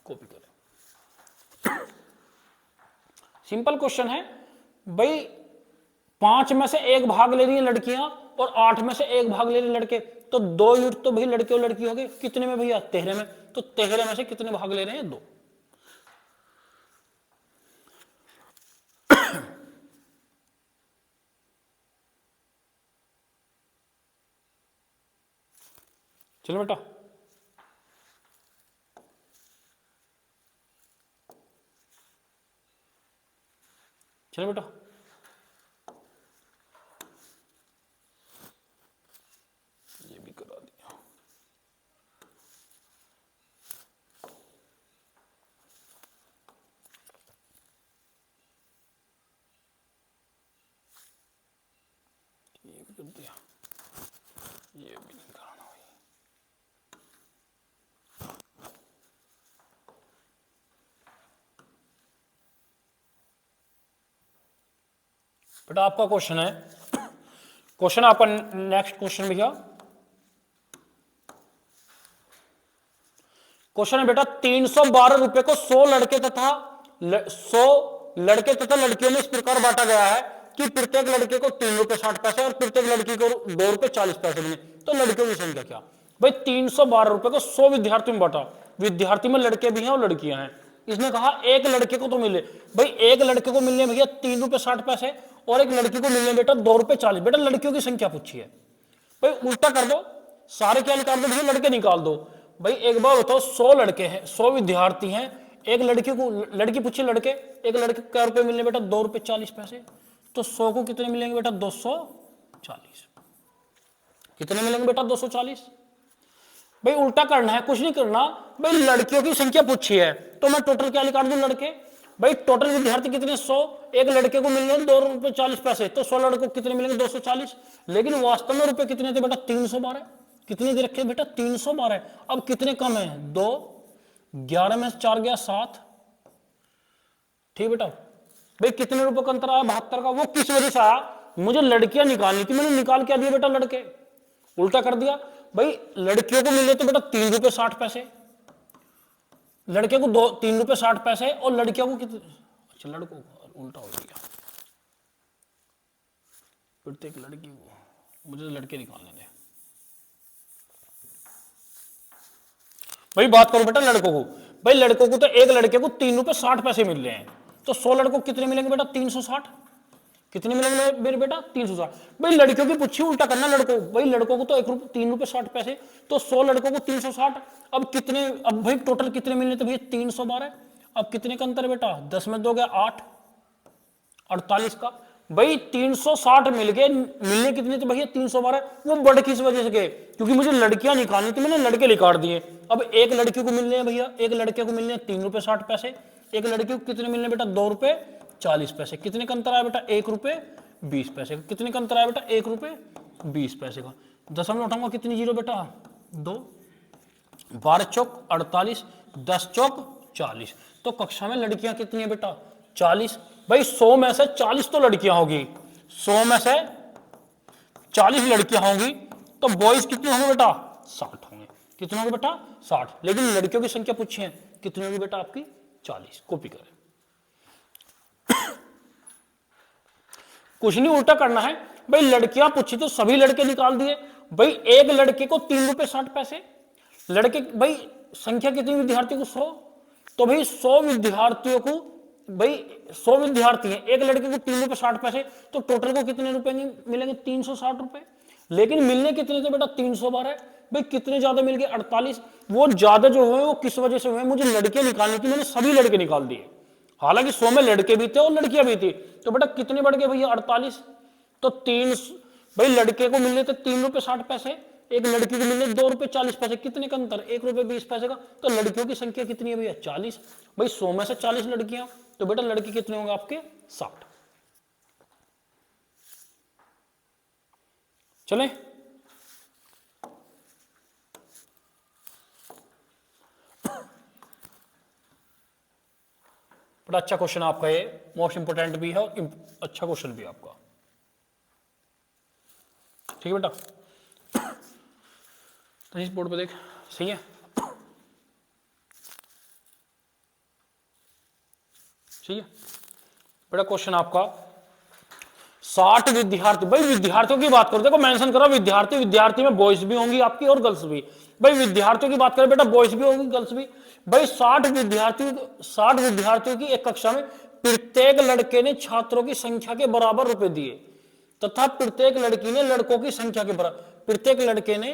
Speaker 1: कॉपी करें। सिंपल क्वेश्चन है भाई, 5 में से एक भाग ले रही है लड़कियां और 8 में से एक भाग ले रहे लड़के, तो 2 यूनिट तो भाई लड़के और लड़की हो गए, कितने में भैया? 13 में। तो 13 में से कितने भाग ले रहे हैं? 2। चलो बेटा, चलो बेटा, ये भी करा दिया। ये भी कर दिया, ये भी नहीं कराना भाई। बेटा आपका क्वेश्चन है, क्वेश्चन आपका नेक्स्ट क्वेश्चन भैया, क्वेश्चन है बेटा 312 रुपए को 100 लड़के तथा 100 लड़के तथा लड़कियों में इस प्रकार बांटा गया है कि प्रत्येक लड़के को 3 रुपए 60 पैसे और प्रत्येक लड़की को 2 रुपए 40 पैसे मिले, तो लड़कियों की संख्या क्या? भाई 312 रुपए को 100 विद्यार्थियों में बांटा, विद्यार्थी में लड़के भी हैं और लड़कियां हैं, इसने कहा एक लड़के को तो मिले, भाई एक लड़के को मिलने भैया 3 रुपए 60 पैसे, और एक लड़की को मिलने बेटा 2 रुपए 40। बेटा लड़कियों की संख्या पूछी है, भाई उल्टा कर दो, सारे क्या निकाल दो भैया? लड़के निकाल दो। भाई एक बार बताओ 100 लड़के हैं, 100 विद्यार्थी हैं, एक लड़की को, लड़की पूछी लड़के, एक लड़के को क्या रुपए मिलने बेटा? 2 रुपए 40 पैसे। तो 100 को कितने मिलेंगे बेटा? 240। कितने मिलेंगे बेटा? 240। भाई उल्टा करना है, कुछ नहीं करना, भाई लड़कियों की संख्या पूछी है तो मैं टोटल क्या निकाल दूं? लड़के। भाई टोटल विद्यार्थी कितने? 100, एक लड़के को मिल रहे 2 रुपए 40 पैसे, तो 100 लड़कों को कितने मिलेंगे? 240। लेकिन वास्तव में रुपए कितने थे बेटा? 312। कितने दे रखे बेटा? 312। अब कितने कम है? 2। 11 में 4 गया 7। ठीक बेटा। भाई कितने रुपए का अंतर आया? 72 का। वो किस वजह से आया? मुझे लड़कियां निकालनी थी, मैंने निकाल क्या दिया बेटा? लड़के। उल्टा कर दिया। भाई लड़कियों को मिले तो बेटा 3 रुपए 60 पैसे, लड़के को 3 रुपए 60 पैसे, और लड़कियों को कितने? अच्छा लड़कों को उल्टा हो गया। प्रत्येक लड़की को, मुझे लड़के निकालने दे भाई। बात करो बेटा लड़कों को, भाई लड़कों को तो एक लड़के को 3 रुपए 60 पैसे मिल रहे हैं, तो 100 लड़कों को कितने मिलेंगे बेटा? 360। कितने मिलेंगे मेरे बेटा? 360। भाई लड़कियों की पूछी उल्टा करना लड़कों, भाई लड़कों को तो 3 रुपए 60 पैसे, तो 100 लड़कों को 360। अब कितने, अब भाई टोटल कितने मिलने थे भैया? 312। अब कितने का अंतर है बेटा? 10 में 2 गया 8, 48 का। भाई 360 मिल गए, मिलने कितने थे भैया? 312। वो बढ़ किस वजह से गए? क्योंकि मुझे लड़कियां निकालनी थी, मैंने लड़के निकाल दिए। अब एक लड़की को मिलने हैं भैया, एक लड़के को मिलने हैं 3 रुपए 60 पैसे, एक लड़की को कितने मिलने बेटा? 2 रुपए 40 पैसे। कितने का अंतर आया बेटा? 1 रुपए 20 पैसे का। कितने का अंतर आया बेटा? 1 रुपए 20 पैसे का। दशमलव उठाऊंगा कितनी जीरो बेटा? 2। 12 चौक 48, 10 चौक 40। तो कक्षा में लड़कियां कितनी है बेटा? 40। भाई 100 में से 40 तो लड़कियां होगी, 100 में से 40 लड़कियां होंगी, तो बॉयज कितने होंगे बेटा? 60 होंगे। कितने होंगे बेटा? 60। लेकिन लड़कियों की संख्या पूछी है, कितनी होगी बेटा आपकी? 40। कॉपी करें, कुछ नहीं उल्टा करना है। भाई लड़कियां पूछी तो सभी लड़के निकाल दिए। भाई एक लड़के को 3 रुपए 60 पैसे, लड़के भाई संख्या कितनी विद्यार्थियों को? 100। तो भाई 100 विद्यार्थियों को, भाई 100 विद्यार्थी हैं, एक लड़के को 3 रुपए 60 पैसे, तो टोटल को कितने रुपए मिलेंगे? 360 रुपए। लेकिन मिलने कितने थे बेटा? 312। भाई कितने ज्यादा मिल गए? 48। वो ज्यादा जो हुए वो किस वजह से हुए? मुझे लड़के निकालनी थी, मैंने सभी लड़के निकाल दिए। हालांकि 100 में लड़के भी थे और लड़कियां भी थी, तो बेटा कितने बढ़ गए भैया? 48। तो 3, भाई लड़के को मिलने थे 3 रुपए 60 पैसे, एक लड़की को मिलने 2 रुपए 40 पैसे। कितने का अंतर? 1 रुपए 20 पैसे का। तो लड़कियों की संख्या कितनी है भैया? 40। भाई 100 में से 40 लड़कियां, तो बेटा लड़के कितने होंगे आपके? 60। चले, बड़ा अच्छा क्वेश्चन आपका, ये मोस्ट इंपोर्टेंट भी है और अच्छा क्वेश्चन भी है आपका। ठीक है बेटा, तो इस बोर्ड पे देख, सही है? ठीक है बेटा, क्वेश्चन आपका 60 विद्यार्थी। भाई विद्यार्थियों की बात करो, देखो मेंशन करो विद्यार्थी, विद्यार्थी में बॉयज भी होंगी आपकी और गर्ल्स भी। भाई विद्यार्थियों की बात करें बेटा, बॉयज भी होंगी गर्ल्स भी। भाई 60 विद्यार्थियों की एक कक्षा में प्रत्येक लड़के ने छात्रों की संख्या के बराबर रुपए दिए तथा प्रत्येक लड़की ने लड़कों की संख्या के बराबर, प्रत्येक लड़के ने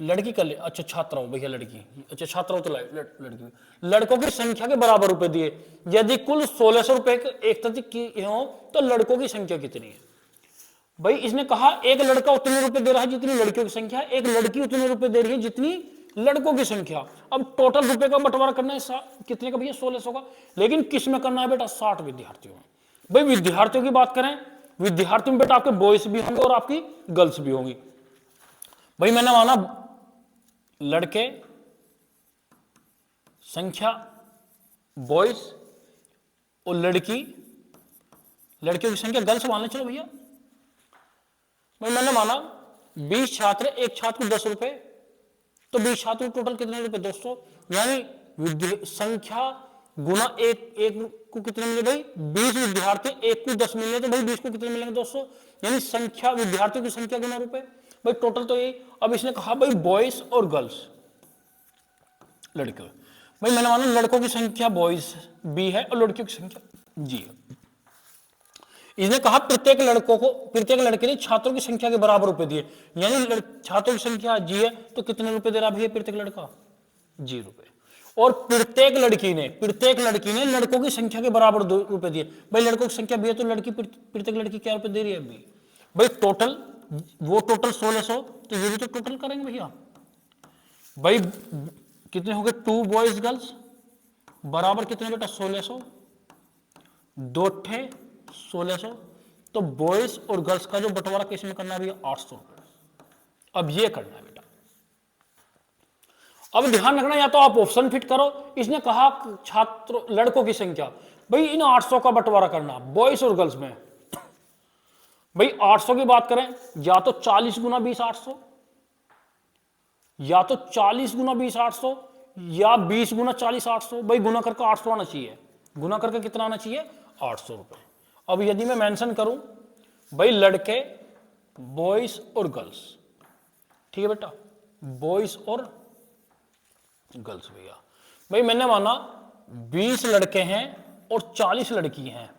Speaker 1: लड़की का, अच्छा छात्राओं भैया लड़की, अच्छा छात्राओं तो लड़की, लड़कों की संख्या के बराबर रुपए दिए। यदि कुल 1600 रुपए एक तक की हो तो लड़कों की संख्या कितनी है? भाई इसने कहा एक लड़का उतने रुपए दे रहा है जितनी लड़कियों की संख्या, एक लड़की उतने रुपए दे रही है जितनी लड़कों की संख्या। अब टोटल रुपए का बंटवारा करना है कितने का भैया? 1600 का। लेकिन किस में करना है बेटा? 60 विद्यार्थियों में। भाई विद्यार्थियों की बात करें, विद्यार्थियों में बेटा आपके बॉयज भी होंगे और आपकी गर्ल्स भी होंगी। भाई मैंने माना लड़के संख्या बॉयज और लड़कियों की संख्या गर्ल्स मान ले, चलो भैया। भाई मैंने माना 20 छात्र, एक छात्र को 10 रुपए, तो 20 छात्र को टोटल कितने रुपए? 200। यानी संख्या गुना एक को कितने मिले भाई? 20 विद्यार्थी, एक को 10 मिले, तो भाई 20 को कितने मिलेंगे? 200। यानी संख्या विद्यार्थियों की संख्या गुना रुपए। भाई टोटल तो यही। अब इसने कहा भाई बॉयज और गर्ल्स, लड़के। भाई मैंने माना लड़कों की संख्या बॉयज बी है और लड़कियों की संख्या जी है। इसने कहा प्रत्येक लड़के ने छात्रों की संख्या के बराबर रुपए दिए, यानी छात्रों की संख्या जी है, तो कितने रुपए दे रहा भैया प्रत्येक लड़का? जी रुपए। और प्रत्येक लड़की ने लड़कों की संख्या के बराबर रुपए दिए। भाई लड़कों की संख्या बी है, तो प्रत्येक लड़की क्या रुपए दे रही है? बी। भाई टोटल, वो टोटल 1600, तो ये भी तो टोटल करेंगे भैया। भाई कितने हो गए? 2 बॉयज गर्ल्स बराबर कितने बेटा? 1600, 2 ठे 1600। तो बॉयज और गर्ल्स का जो बंटवारा किस में करना है भैया? 800 रुपए। अब ये करना है बेटा। अब ध्यान रखना, या तो आप ऑप्शन फिट करो। इसने कहा छात्रों लड़कों की संख्या, भाई इन 800 का बंटवारा करना बॉयज और गर्ल्स में। भाई 800 की बात करें, या तो 40 गुना 20 800, या तो 40 गुना 20 800, या 20 गुना 40 800। भाई गुना करके 800 आना चाहिए। गुना करके कितना आना चाहिए 800 रुपए। अब यदि मैं मेंशन करूं भाई लड़के बॉयज और गर्ल्स, ठीक है बेटा, बॉयज और गर्ल्स भैया, भाई मैंने माना 20 लड़के हैं और 40 लड़की हैं,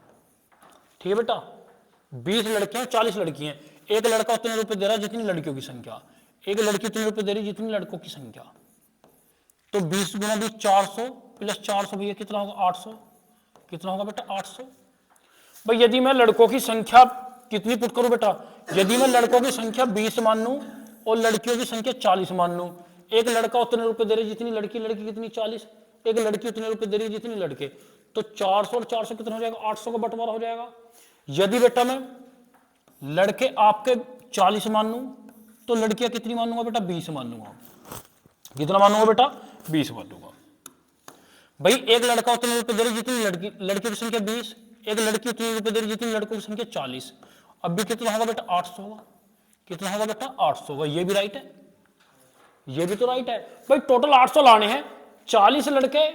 Speaker 1: ठीक है बेटा, 20 लड़के हैं 40 लड़की हैं। एक लड़का उतने रुपए दे रहा है जितनी लड़कियों की संख्या, एक लड़की उतने रुपए दे रही है जितनी लड़कों की संख्या। तो 20 गुना 20 400 प्लस 400 भैया कितना होगा 800, कितना होगा बेटा 800। भाई यदि मैं लड़कों की संख्या कितनी पुट करूं बेटा, यदि मैं लड़कों की संख्या 20 मान लूं और लड़कियों की संख्या 40 मान लूं, एक लड़का उतने रुपए दे रही जितनी लड़की, लड़की कितनी 40, एक लड़की उतने रुपए दे रही जितनी लड़के, तो 400 और 400 कितना हो जाएगा 800 का बंटवारा हो जाएगा। यदि बेटा मैं लड़के आपके 40 मान लूं तो लड़कियां कितनी मान लूंगा बेटा 20 मान लूंगा, कितना मान लूंगा बेटा 20 मान लूंगा। भाई एक लड़का उतने रुपए दे रही जितनी लड़की, लड़कियों की संख्या 20, एक लड़की उतने रुपए दे रही जितनी लड़कों की संख्या 40, अब भी कितना होगा बेटा 800 होगा, कितना होगा बेटा 800 होगा। ये भी राइट है, ये भी तो राइट है। भाई टोटल 800 लाने हैं, 40 लड़के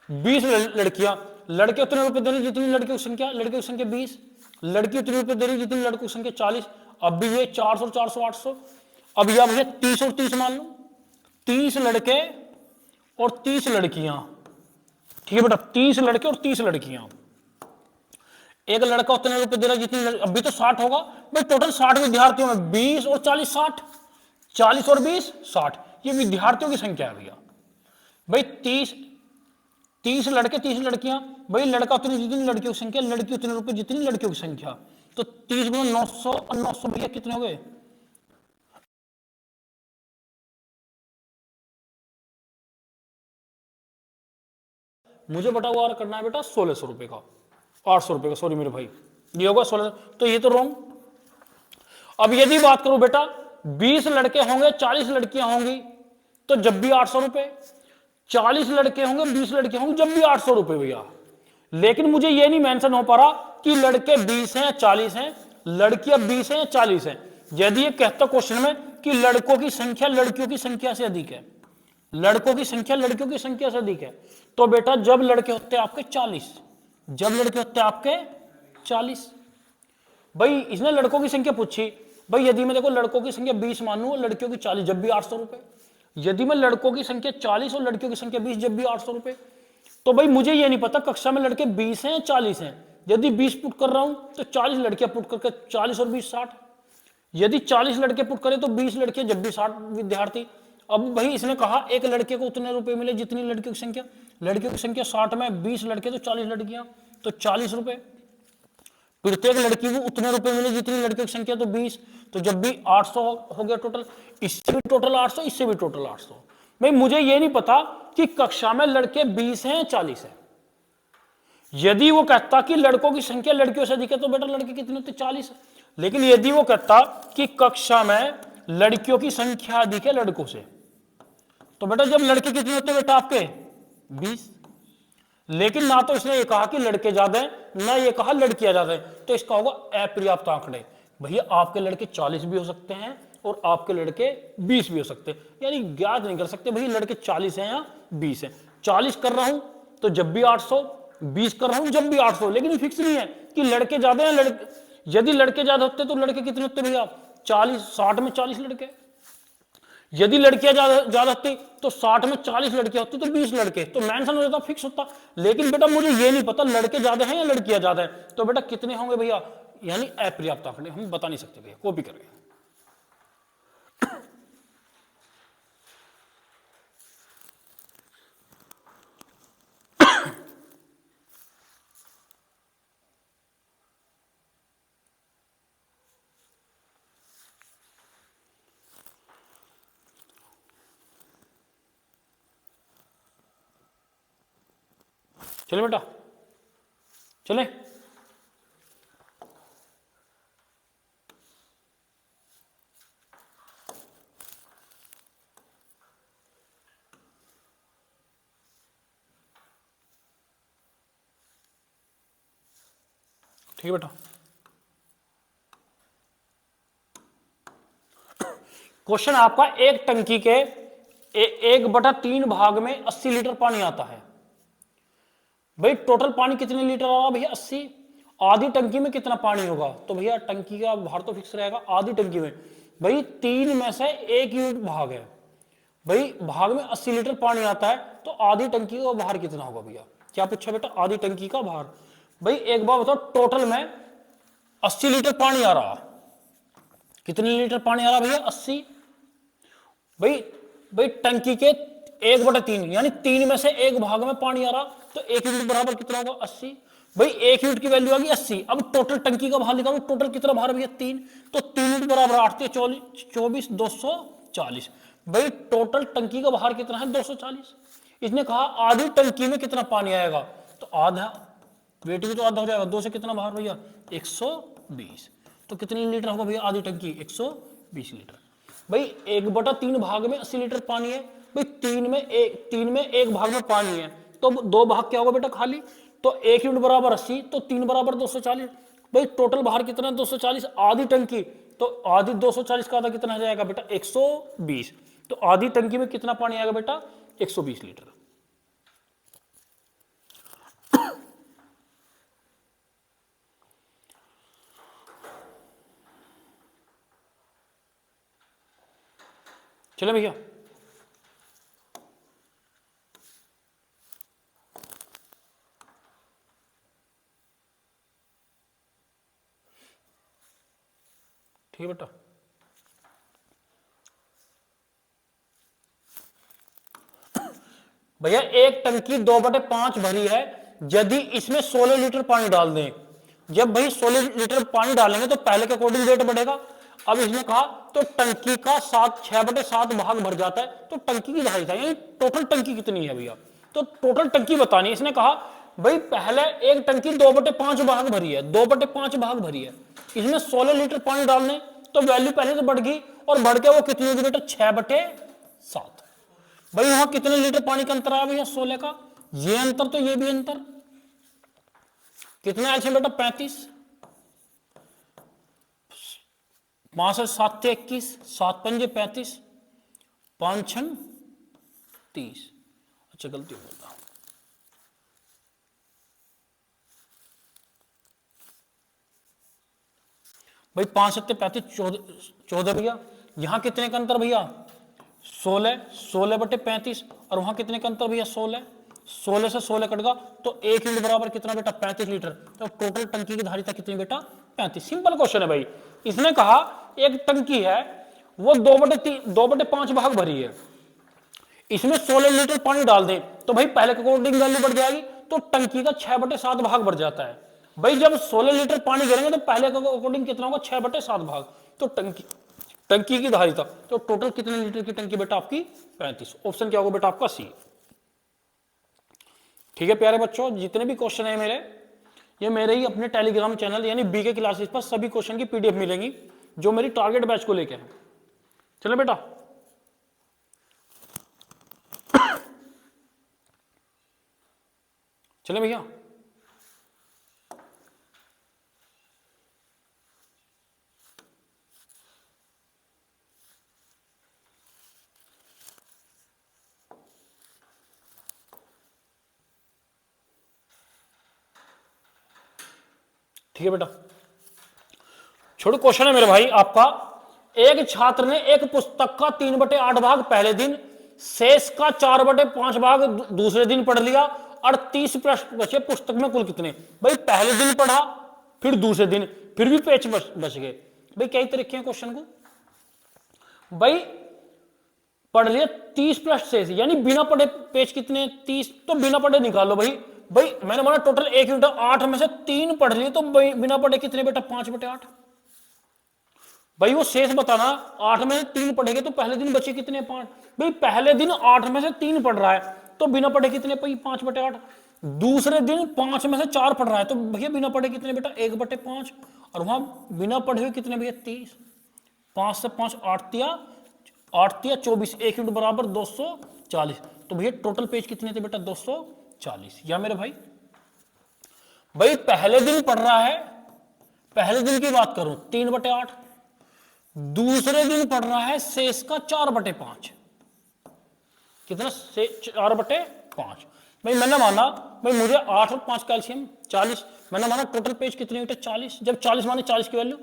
Speaker 1: 20 लड़कियां, लड़के उतने रुपए दे रही जितनी लड़कियों की संख्या, लड़कियों की संख्या 20, लड़की उतने रुपए दे रही जितनी लड़कों की संख्या 40, अब भी ये 400 400 800। अब यह भैया 30 और 30 मान लो, 30 लड़के और 30 लड़कियां, ठीक है बेटा, 30 लड़के और 30 लड़कियां, एक लड़का उतने रुपए दे रहा जितनी अब भी तो 60 होगा। भाई टोटल 60 विद्यार्थियों में 20 और 40 60, 40 और 20 60, ये विद्यार्थियों की संख्या है भैया। भाई 30 लड़के 30 लड़कियां, भाई लड़का उतनी जितनी लड़कियों की संख्या, लड़की उतने रुपए जितनी लड़कियों की संख्या, तो 30 गुना 900 और 900 भैया कितने हो गए, मुझे बटा करना है बेटा 1600 रुपए का, 800 रुपए का, सॉरी मेरे भाई, ये होगा 1600, तो ये तो रॉन्ग। अब यदि बात करूं बेटा 20 लड़के होंगे 40 लड़कियां होंगी तो जब भी 800 रुपए, 40 लड़के होंगे 20 लड़के होंगे जब भी 800 रुपए भैया। लेकिन मुझे ये नहीं मेंशन हो पा रहा कि लड़के 20 हैं 40 हैं, लड़कियां 20 हैं 40 हैं। यदि ये कहता क्वेश्चन में कि लड़कों की संख्या लड़कियों की संख्या से अधिक है, लड़कों की संख्या लड़कियों की संख्या से अधिक है, तो बेटा जब लड़के होते हैं आपके 40, जब लड़के होते हैं आपके 40। भाई इसने लड़कों की संख्या पूछी, भाई यदि मैं देखो लड़कों की संख्या 20 मानूं और लड़कियों की 40 जब भी 800 रुपए, यदि मैं लड़कों की संख्या 40 और लड़कियों की संख्या 20 जब भी 800 रुपए, तो भाई मुझे ये नहीं पता कक्षा में लड़के 20 हैं 40 हैं। यदि 20 पुट कर रहा हूं तो 40 लड़कियां पुट करके 40 और 20 60, यदि 40 लड़के पुट करें तो 20 लड़कियां जब भी 60 विद्यार्थी। अब भाई इसने कहा एक लड़के को उतने रुपए मिले जितनी लड़कियों की संख्या, लड़कियों की संख्या 60 में 20 लड़के तो 40 लड़कियां, तो 40 रुपए। प्रत्येक लड़की को उतने रुपए मिले जितनी लड़कियों की संख्या, तो 20, तो जब भी 800 हो गया टोटल, इससे भी टोटल 800, इससे भी टोटल 800। भाई मुझे ये नहीं पता कि कक्षा में लड़के 20 हैं 40 हैं। यदि वो कहता कि लड़कों की संख्या लड़कियों से अधिक है तो बेटा लड़के कितने होते 40। लेकिन यदि वो कहता कि कक्षा में लड़कियों की संख्या अधिक है लड़कों से, तो बेटा जब लड़के कितने होते बेटा आपके 20। लेकिन ना तो इसने ये कहा कि लड़के ज्यादा हैं ना ये कहा लड़कियां ज्यादा हैं, तो इसका होगा अपर्याप्त आंकड़े। भैया आपके लड़के 40 भी हो सकते हैं और आपके लड़के 20 भी हो सकते हैं, यानी ज्ञात नहीं कर सकते भैया लड़के 40 हैं या 20 हैं। 40 कर रहा हूं तो जब भी 800, 20 कर रहा हूं जब भी 800, लेकिन फिक्स नहीं है कि लड़के ज्यादा हैं लड़के। यदि लड़के ज्यादा होते तो लड़के कितने होते भैया 40, 60 में 40 लड़के। यदि लड़कियां ज्यादा होती तो 60 में 40 लड़कियां होती तो 20 लड़के, तो मेंशन हो जाता फिक्स होता। लेकिन बेटा मुझे ये नहीं पता लड़के ज्यादा हैं या लड़कियां ज्यादा हैं, तो बेटा कितने होंगे भैया, यानी अपर्याप्त आंकड़े हम बता नहीं सकते भैया, कॉपी करके। चले बेटा चले। ठीक है बेटा, क्वेश्चन आपका एक टंकी के 1/3 भाग में 80 लीटर पानी आता है। भाई टोटल पानी कितने लीटर आ रहा भैया 80। आधी टंकी में कितना पानी होगा, तो भैया टंकी का भार तो फिक्स रहेगा आधी टंकी में। भाई 3 में से 1 यूनिट भाग है, भाई भाग में 80 लीटर पानी आता है, तो आधी टंकी का भार कितना होगा भैया। क्या पूछा बेटा, आधी टंकी का भार। भाई एक बार बताओ, टोटल में 80 लीटर पानी आ रहा, कितने लीटर पानी आ रहा भैया 80। भाई भाई टंकी के 1/3 यानी 3 में से 1 भाग में पानी आ रहा, तो 1 यूनिट बराबर कितना होगा 80। भाई 1 यूनिट की वैल्यू आ गई 80। अब टोटल टंकी का भार निकालो, टोटल कितना भार भैया 3, तो 3 यूनिट बराबर 8 24 240। भाई टोटल टंकी का भार कितना है 240। इसने कहा आधी टंकी में कितना पानी आएगा, तो आधा बेटी भी तो आधा हो जाएगा, 2 से कितना भार भैया 120। तो कितनी लीटर होगा भैया आधी टंकी 120 लीटर। भाई 1/3 भाग में 80 लीटर पानी है, भाई 3 में 1 भाग में पानी है, तो 2 भाग क्या होगा बेटा खाली, तो 1 यूनिट बराबर 80, तो 3 बराबर 240। भाई टोटल बाहर कितना है 240, आधी टंकी, तो आधी 240 का आधा कितना हो जाएगा बेटा 120। तो आधी टंकी में कितना पानी आएगा बेटा 120 लीटर। चले भैया, ठीक है बेटा। भैया एक टंकी 2/5 भरी है, यदि इसमें 16 लीटर पानी डाल दें। जब भाई 16 लीटर पानी डालेंगे तो पहले के अकॉर्डिंग रेट बढ़ेगा। अब इसने कहा तो टंकी का 6/7 भाग भर जाता है, तो टंकी की धारिता यानी टोटल टंकी कितनी है भैया, तो टोटल टंकी बतानी है। इसने कहा भाई पहले एक टंकी 2/5 भाग भरी है, 2/5 भाग भरी है, इसमें 16 लीटर पानी डालने, तो वैल्यू पहले से बढ़ गई, और बढ़ के वो कितनी होगी बेटा 6/7। भाई वहां कितने लीटर पानी का अंतर आया भैया 16 का, ये अंतर तो ये भी अंतर, कितना आया बेटा 35, 5 से 7 थे 21, 7 पंजे 35, 5 6 30। अच्छा गलती हो गई, भाई 5 7 35 14 भैया। यहां कितने का अंतर भैया 16/35, और वहां कितने का अंतर भैया 16 से 16 कट गया, तो 1 यूनिट बराबर कितना बेटा 35 लीटर। तो टोटल टंकी की धारिता कितनी बेटा 35। सिंपल क्वेश्चन है भाई। इसने कहा एक टंकी है वो 2/5 भाग भरी है, इसमें 16 लीटर पानी डाल दें, तो भाई पहले के अकॉर्डिंग वैल्यू बढ़ जाएगी, तो टंकी का 6/7 भाग बढ़ जाता है। भाई जब 16 लीटर पानी गिरेंगे तो पहले के अकॉर्डिंग कितना होगा 6/7 भाग, तो टंकी की धारिता, तो टोटल कितने लीटर की टंकी बेटा आपकी 35। ऑप्शन क्या होगा बेटा आपका सी। ठीक है प्यारे बच्चों, जितने भी क्वेश्चन है मेरे, ये मेरे ही अपने टेलीग्राम चैनल यानी बीके क्लासेस पर सभी क्वेश्चन की पीडीएफ मिलेंगी, जो मेरी टारगेट बैच को लेकर है। चलो बेटा, चले भैया, ठीक है बेटा। छोड़ो क्वेश्चन है मेरे भाई आपका, एक छात्र ने एक पुस्तक का 3/8 भाग पहले दिन, शेष का 4/5 भाग दूसरे दिन पढ़ लिया, और 30 प्रश्न बचे पुस्तक में कुल कितने। भाई पहले दिन पढ़ा, फिर दूसरे दिन, फिर भी पेज बच गए। भाई कई तरीके हैं क्वेश्चन को, भाई पढ़ लिया 30 प्रश्न शेष, यानी बिना पढ़े पेज कितने 30, तो बिना पढ़े निकालो भाई। भाई मैंने बोला टोटल 1 यूनिट 8 में से 3 पढ़ लिए, तो बिना पढ़े कितने बेटा 5/8। भाई वो शेष बताना, 8 में से 3 पढ़ेंगे तो पहले दिन बचे कितने 5। भाई पहले दिन 8 में से 3 पढ़ रहा है, तो बिना पढ़े कितने 5/8। दूसरे दिन 5 में से 4 पढ़ रहा है, तो भैया बिना पढ़े कितने बेटा 1/5, और वहां बिना पढ़े हुए कितने भैया 30। 5 से 5 8 तिया 24, 1 यूनिट बराबर 240। तो भैया टोटल पेज कितने थे बेटा 240। या मेरे भाई, भाई पहले दिन पढ़ रहा है, पहले दिन की बात करूं 3/8, दूसरे दिन पढ़ रहा है शेष का 4/5, कितना 4/5, भाई मैंने माना भाई मुझे 8 और 5 कैल्शियम 40, मैंने माना टोटल पेज कितने यूनिट है 40, जब 40 माने 40 की वैल्यू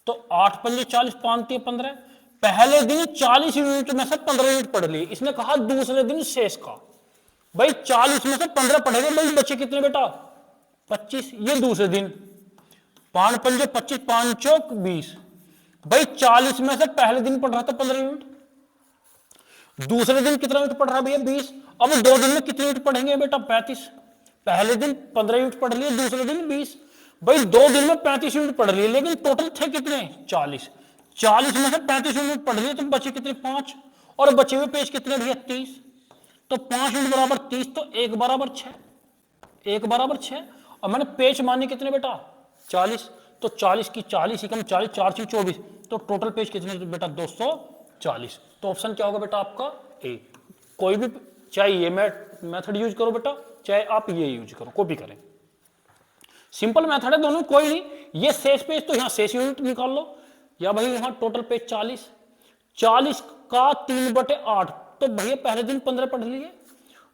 Speaker 1: तो 8 पंजे 40 5 15, पहले दिन 40 यूनिट में से 15 यूनिट पढ़ लिए, इसने कहा दूसरे दिन शेष का, भाई 40 में से 15 पढ़ेंगे, भाई बचे कितने बेटा 25, ये दूसरे दिन 5 पंजे 25 5 चौक 20, भाई 40 में से पहले दिन पढ़ रहा था 15 यूनिट, दूसरे दिन कितना यूनिट पढ़ रहा भैया 20, अब 2 दिन में कितने यूनिट पढ़ेंगे बेटा 35, पहले दिन 15 यूनिट पढ़ लिए, दूसरे दिन 20, भाई 2 दिन में 35 यूनिट पढ़ लिए, लेकिन टोटल थे कितने 40, 40 में से 35 यूनिट पढ़ लिए तो बचे कितने 5, और बचे हुए पेज कितने भैया 30, तो 5 यूनिट बराबर 30, तो 1 बराबर 6, 1 बराबर 6, और मैंने पेज माने कितने बेटा 40, तो 40 की 40 एकम 40 4 से 24, तो टोटल पेज कितने बेटा 240, तो ऑप्शन क्या होगा बेटा आपका ए। कोई भी चाहे ये मेथड यूज करो बेटा, चाहे आप ये यूज करो, कॉपी करें, सिंपल मेथड है दोनों, कोई नहीं, ये शेष पेज तो यहां शेष यूनिट निकाल लो, या भाई यहां टोटल पेज 40, 40 का 3/8, तो भैया पहले दिन 15 पढ़ लिए,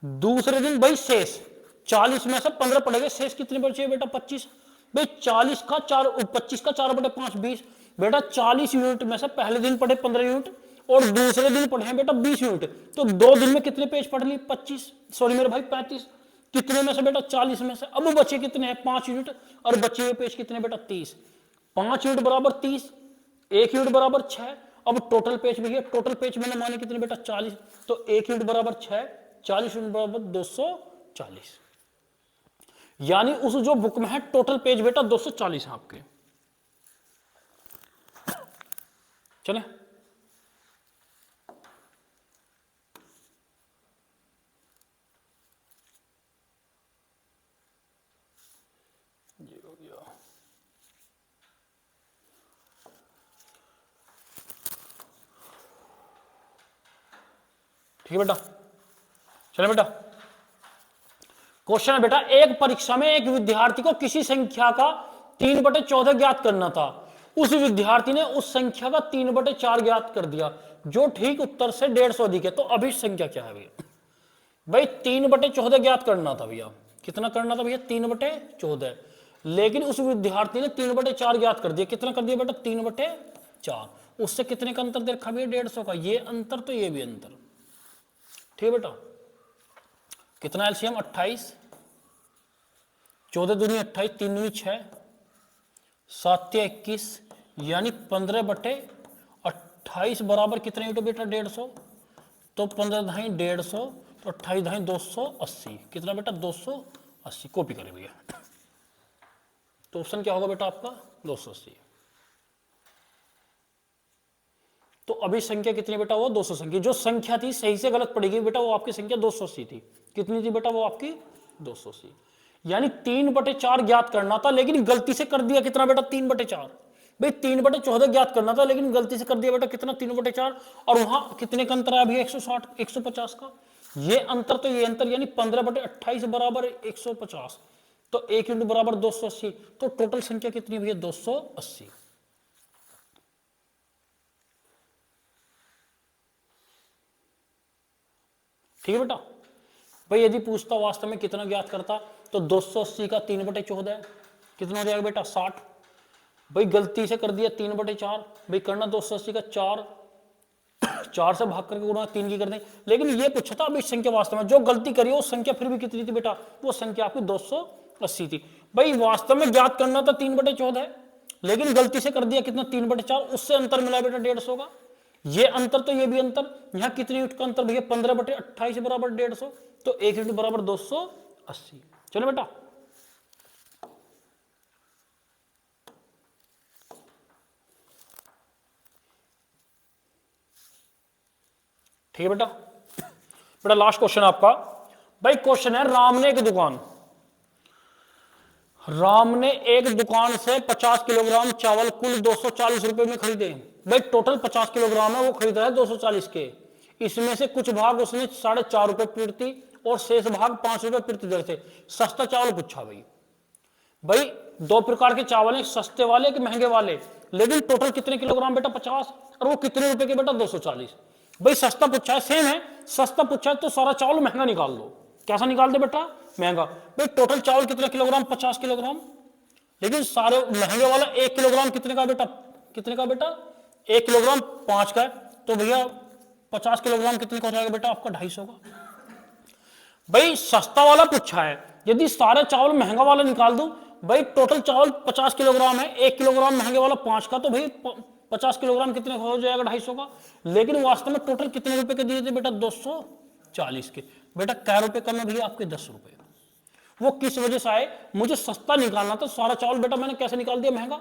Speaker 1: दूसरे दिन भाई शेष 40 में से 15 पढ़ेंगे, शेष कितने बचे बेटा 25, भाई 40 का 4 25 का 4/5 20, बेटा 40 यूनिट में से पहले दिन पढ़े 15 यूनिट और दूसरे दिन पढ़े हैं बेटा 20 यूनिट, तो 2 दिन में कितने पेज पढ़ लिए 25, सॉरी मेरे भाई 35, कितने में से बेटा 40 में से, अब बचे कितने हैं 5 यूनिट, और बचे हुए पेज कितने बेटा 30, 5 यूनिट बराबर 30, 1 यूनिट बराबर 6, अब टोटल पेज भैया टोटल पेज मैंने माने कितने बेटा 40, तो 1 यूनिट बराबर 6, 40 यूनिट बराबर 240, यानी उस जो बुक में है टोटल पेज बेटा 240 है आपके। चले ठीक है बेटा, चले बेटा, क्वेश्चन है बेटा, एक परीक्षा में एक विद्यार्थी को किसी संख्या का 3/14 ज्ञात करना था, उस विद्यार्थी ने उस संख्या का 3/4 ज्ञात कर दिया, जो ठीक उत्तर से 150 अधिक है, तो अभी संख्या क्या है भैया, भाई 3/14 ज्ञात करना था भैया, कितना करना था भैया 3/14, लेकिन उस विद्यार्थी ने 3/4 ज्ञात कर दिया, कितना कर दिया बेटा 3/4, उससे कितने का अंतर देखा भैया 150 का, ये अंतर तो ये भी अंतर, ठीक है बेटा, कितना एलसीएम 28, 14 दूनी 28, 3 दूनी 6, 7 या 21, यानी 15/28 बराबर कितने यूनिट बेटा 150, तो 15 धाई 150, तो 28 धाई 280, कितना बेटा 280, कॉपी करें भैया, तो ऑप्शन क्या होगा बेटा आपका 280, तो अभी संख्या कितनी बेटा वो 200 संख्या, जो संख्या थी सही से गलत पड़ेगी बेटा वो आपकी संख्या 280 थी, कितनी थी बेटा वो आपकी 280, यानी 3/4 ज्ञात करना था, लेकिन गलती से कर दिया कितना बेटा 3/4, भाई 3/14 ज्ञात करना था, लेकिन गलती से कर दिया बेटा कितना 3/4, और वहां कितने का अंतर है अभी 160 150 का, ये अंतर तो ये अंतर, यानी 15/28 बराबर 150, तो 1 यूनिट बराबर 280, तो टोटल संख्या कितनी भैया 280, ठीक है बेटा। भाई यदि पूछता वास्तव में कितना ज्ञात करता, तो 280 का 3/14 कितना हो जाएगा बेटा 60, भाई गलती से कर दिया 3/4, भाई करना 280 का 4 से भाग करके गुणा 3 की कर दें, लेकिन ये पूछा था अभी संख्या वास्तव में जो गलती करी वो संख्या फिर भी कितनी थी बेटा, वो संख्या आपकी 280 थी, भाई वास्तव में ज्ञात करना था 3/14, लेकिन गलती से कर दिया कितना 3/4, उससे अंतर मिला बेटा 150 का, ये अंतर तो ये भी अंतर, यहां कितने यूनिट का अंतर भैया 15/28 बराबर 150, तो 1 यूनिट बराबर 280, चलो बेटा, ठीक है बेटा। बेटा लास्ट क्वेश्चन आपका, भाई क्वेश्चन है राम ने एक दुकान से 50 किलोग्राम चावल कुल 240 रुपए में खरीदे, भाई टोटल 50 किलोग्राम है वो खरीद रहा है 240 के, इसमें से कुछ भाग उसने 4.5 रुपए प्रति और शेष भाग 5 रुपए प्रति दर से सस्ता चावल पूछा। भाई 2 प्रकार के चावल हैं, सस्ते वाले के महंगे वाले, लेकिन टोटल कितने किलोग्राम बेटा 50, और वो कितने रुपए के बेटा 240, भाई सस्ता पूछा है, सेम है, सस्ता पूछा है तो सारा चावल महंगा निकाल दो। कैसा निकाल दे बेटा? महंगा। भाई टोटल चावल कितने किलोग्राम? 50 किलोग्राम। लेकिन सारे महंगे वाला 1 किलोग्राम कितने का बेटा? कितने का बेटा? 1 किलोग्राम 5 का है, तो भैया 50 किलोग्राम कितने का हो जाएगा बेटा? आपका 250 का। भाई सस्ता वाला पूछा है, यदि सारे चावल महंगा वाला निकाल दूं, भाई टोटल चावल 50 किलोग्राम है, 1 किलोग्राम महंगे वाला 5 का, तो भाई 50 किलोग्राम कितने का हो जाएगा? 250 का। लेकिन वास्तव में टोटल कितने रुपए के दिए थे बेटा? 240 के। बेटा क्या रुपए कम है भैया? आपके 10 रुपए। वो किस वजह से आए? मुझे सस्ता निकालना था, सारा चावल बेटा मैंने कैसे निकाल दिया? महंगा।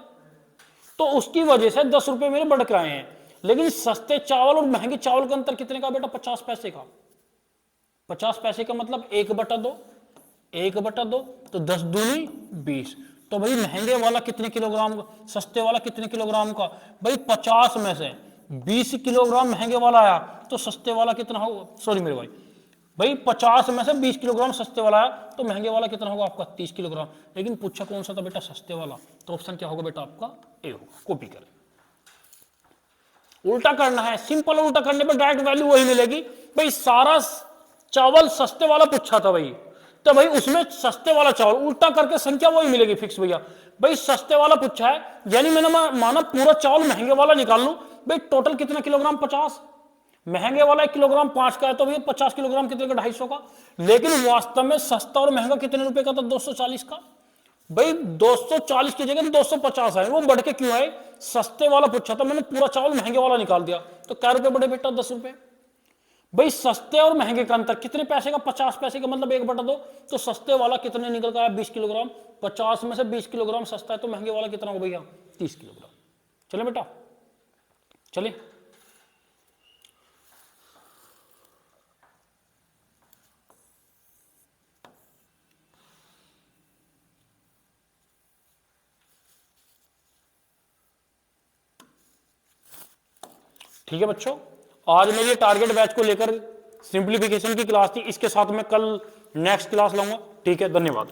Speaker 1: तो उसकी वजह से 10 रुपए मेरे बढ़ के आए हैं। लेकिन सस्ते चावल और महंगे चावल का अंतर कितने का बेटा? 50 पैसे का। 50 पैसे का मतलब 1/2, 1/2, तो 10 दूनी 20। तो भाई महंगे वाला कितने किलोग्राम का, सस्ते वाला कितने किलोग्राम का? भाई 50 में से 20 किलोग्राम महंगे वाला आया, तो सस्ते वाला कितना होगा? सॉरी मेरे भाई 50 में से 20 किलोग्राम सस्ते वाला आया, तो महंगे वाला कितना होगा? आपका 30 किलोग्राम। लेकिन पूछा कौन सा था बेटा? सस्ते वाला। तो ऑप्शन क्या होगा बेटा? आपका ए होगा। कॉपी करें। उल्टा करना है, सिंपल। उल्टा करने पर डायरेक्ट वैल्यू वही मिलेगी। भाई सारा चावल सस्ते वाला पूछा था भाई, तो भाई उसमें सस्ते वाला चावल उल्टा करके संख्या वही मिलेगी फिक्स भैया। भाई सस्ते वाला पूछा है, यानी मैंने माना पूरा चावल महंगे वाला निकाल लूं। भाई टोटल कितना किलोग्राम? 50। महंगे वाला 1 किलोग्राम 5 का है, तो भैया 50 किलोग्राम कितने का? 250 का। लेकिन वास्तव में सस्ता और महंगा कितने रुपए का था? 240 का। भाई 240 की जगह 250 है, वो बढ़ के क्यों आए? सस्ते वाला पूछा था, मैंने पूरा चावल महंगे वाला निकाल दिया, तो क्या रुपए बढ़े बेटा? 10 रुपए। भाई सस्ते और महंगे का अंतर कितने पैसे का? 50 पैसे का, मतलब 1/2। तो सस्ते वाला कितने निकल का? 20 किलोग्राम। 50 में से 20 किलोग्राम सस्ता है, तो महंगे वाला कितना होगा भैया? 30 किलोग्राम। चले बेटा, चले। ठीक है बच्चों, आज मेरी टारगेट बैच को लेकर सिंप्लीफिकेशन की क्लास थी। इसके साथ मैं कल नेक्स्ट क्लास लाऊंगा। ठीक है, धन्यवाद।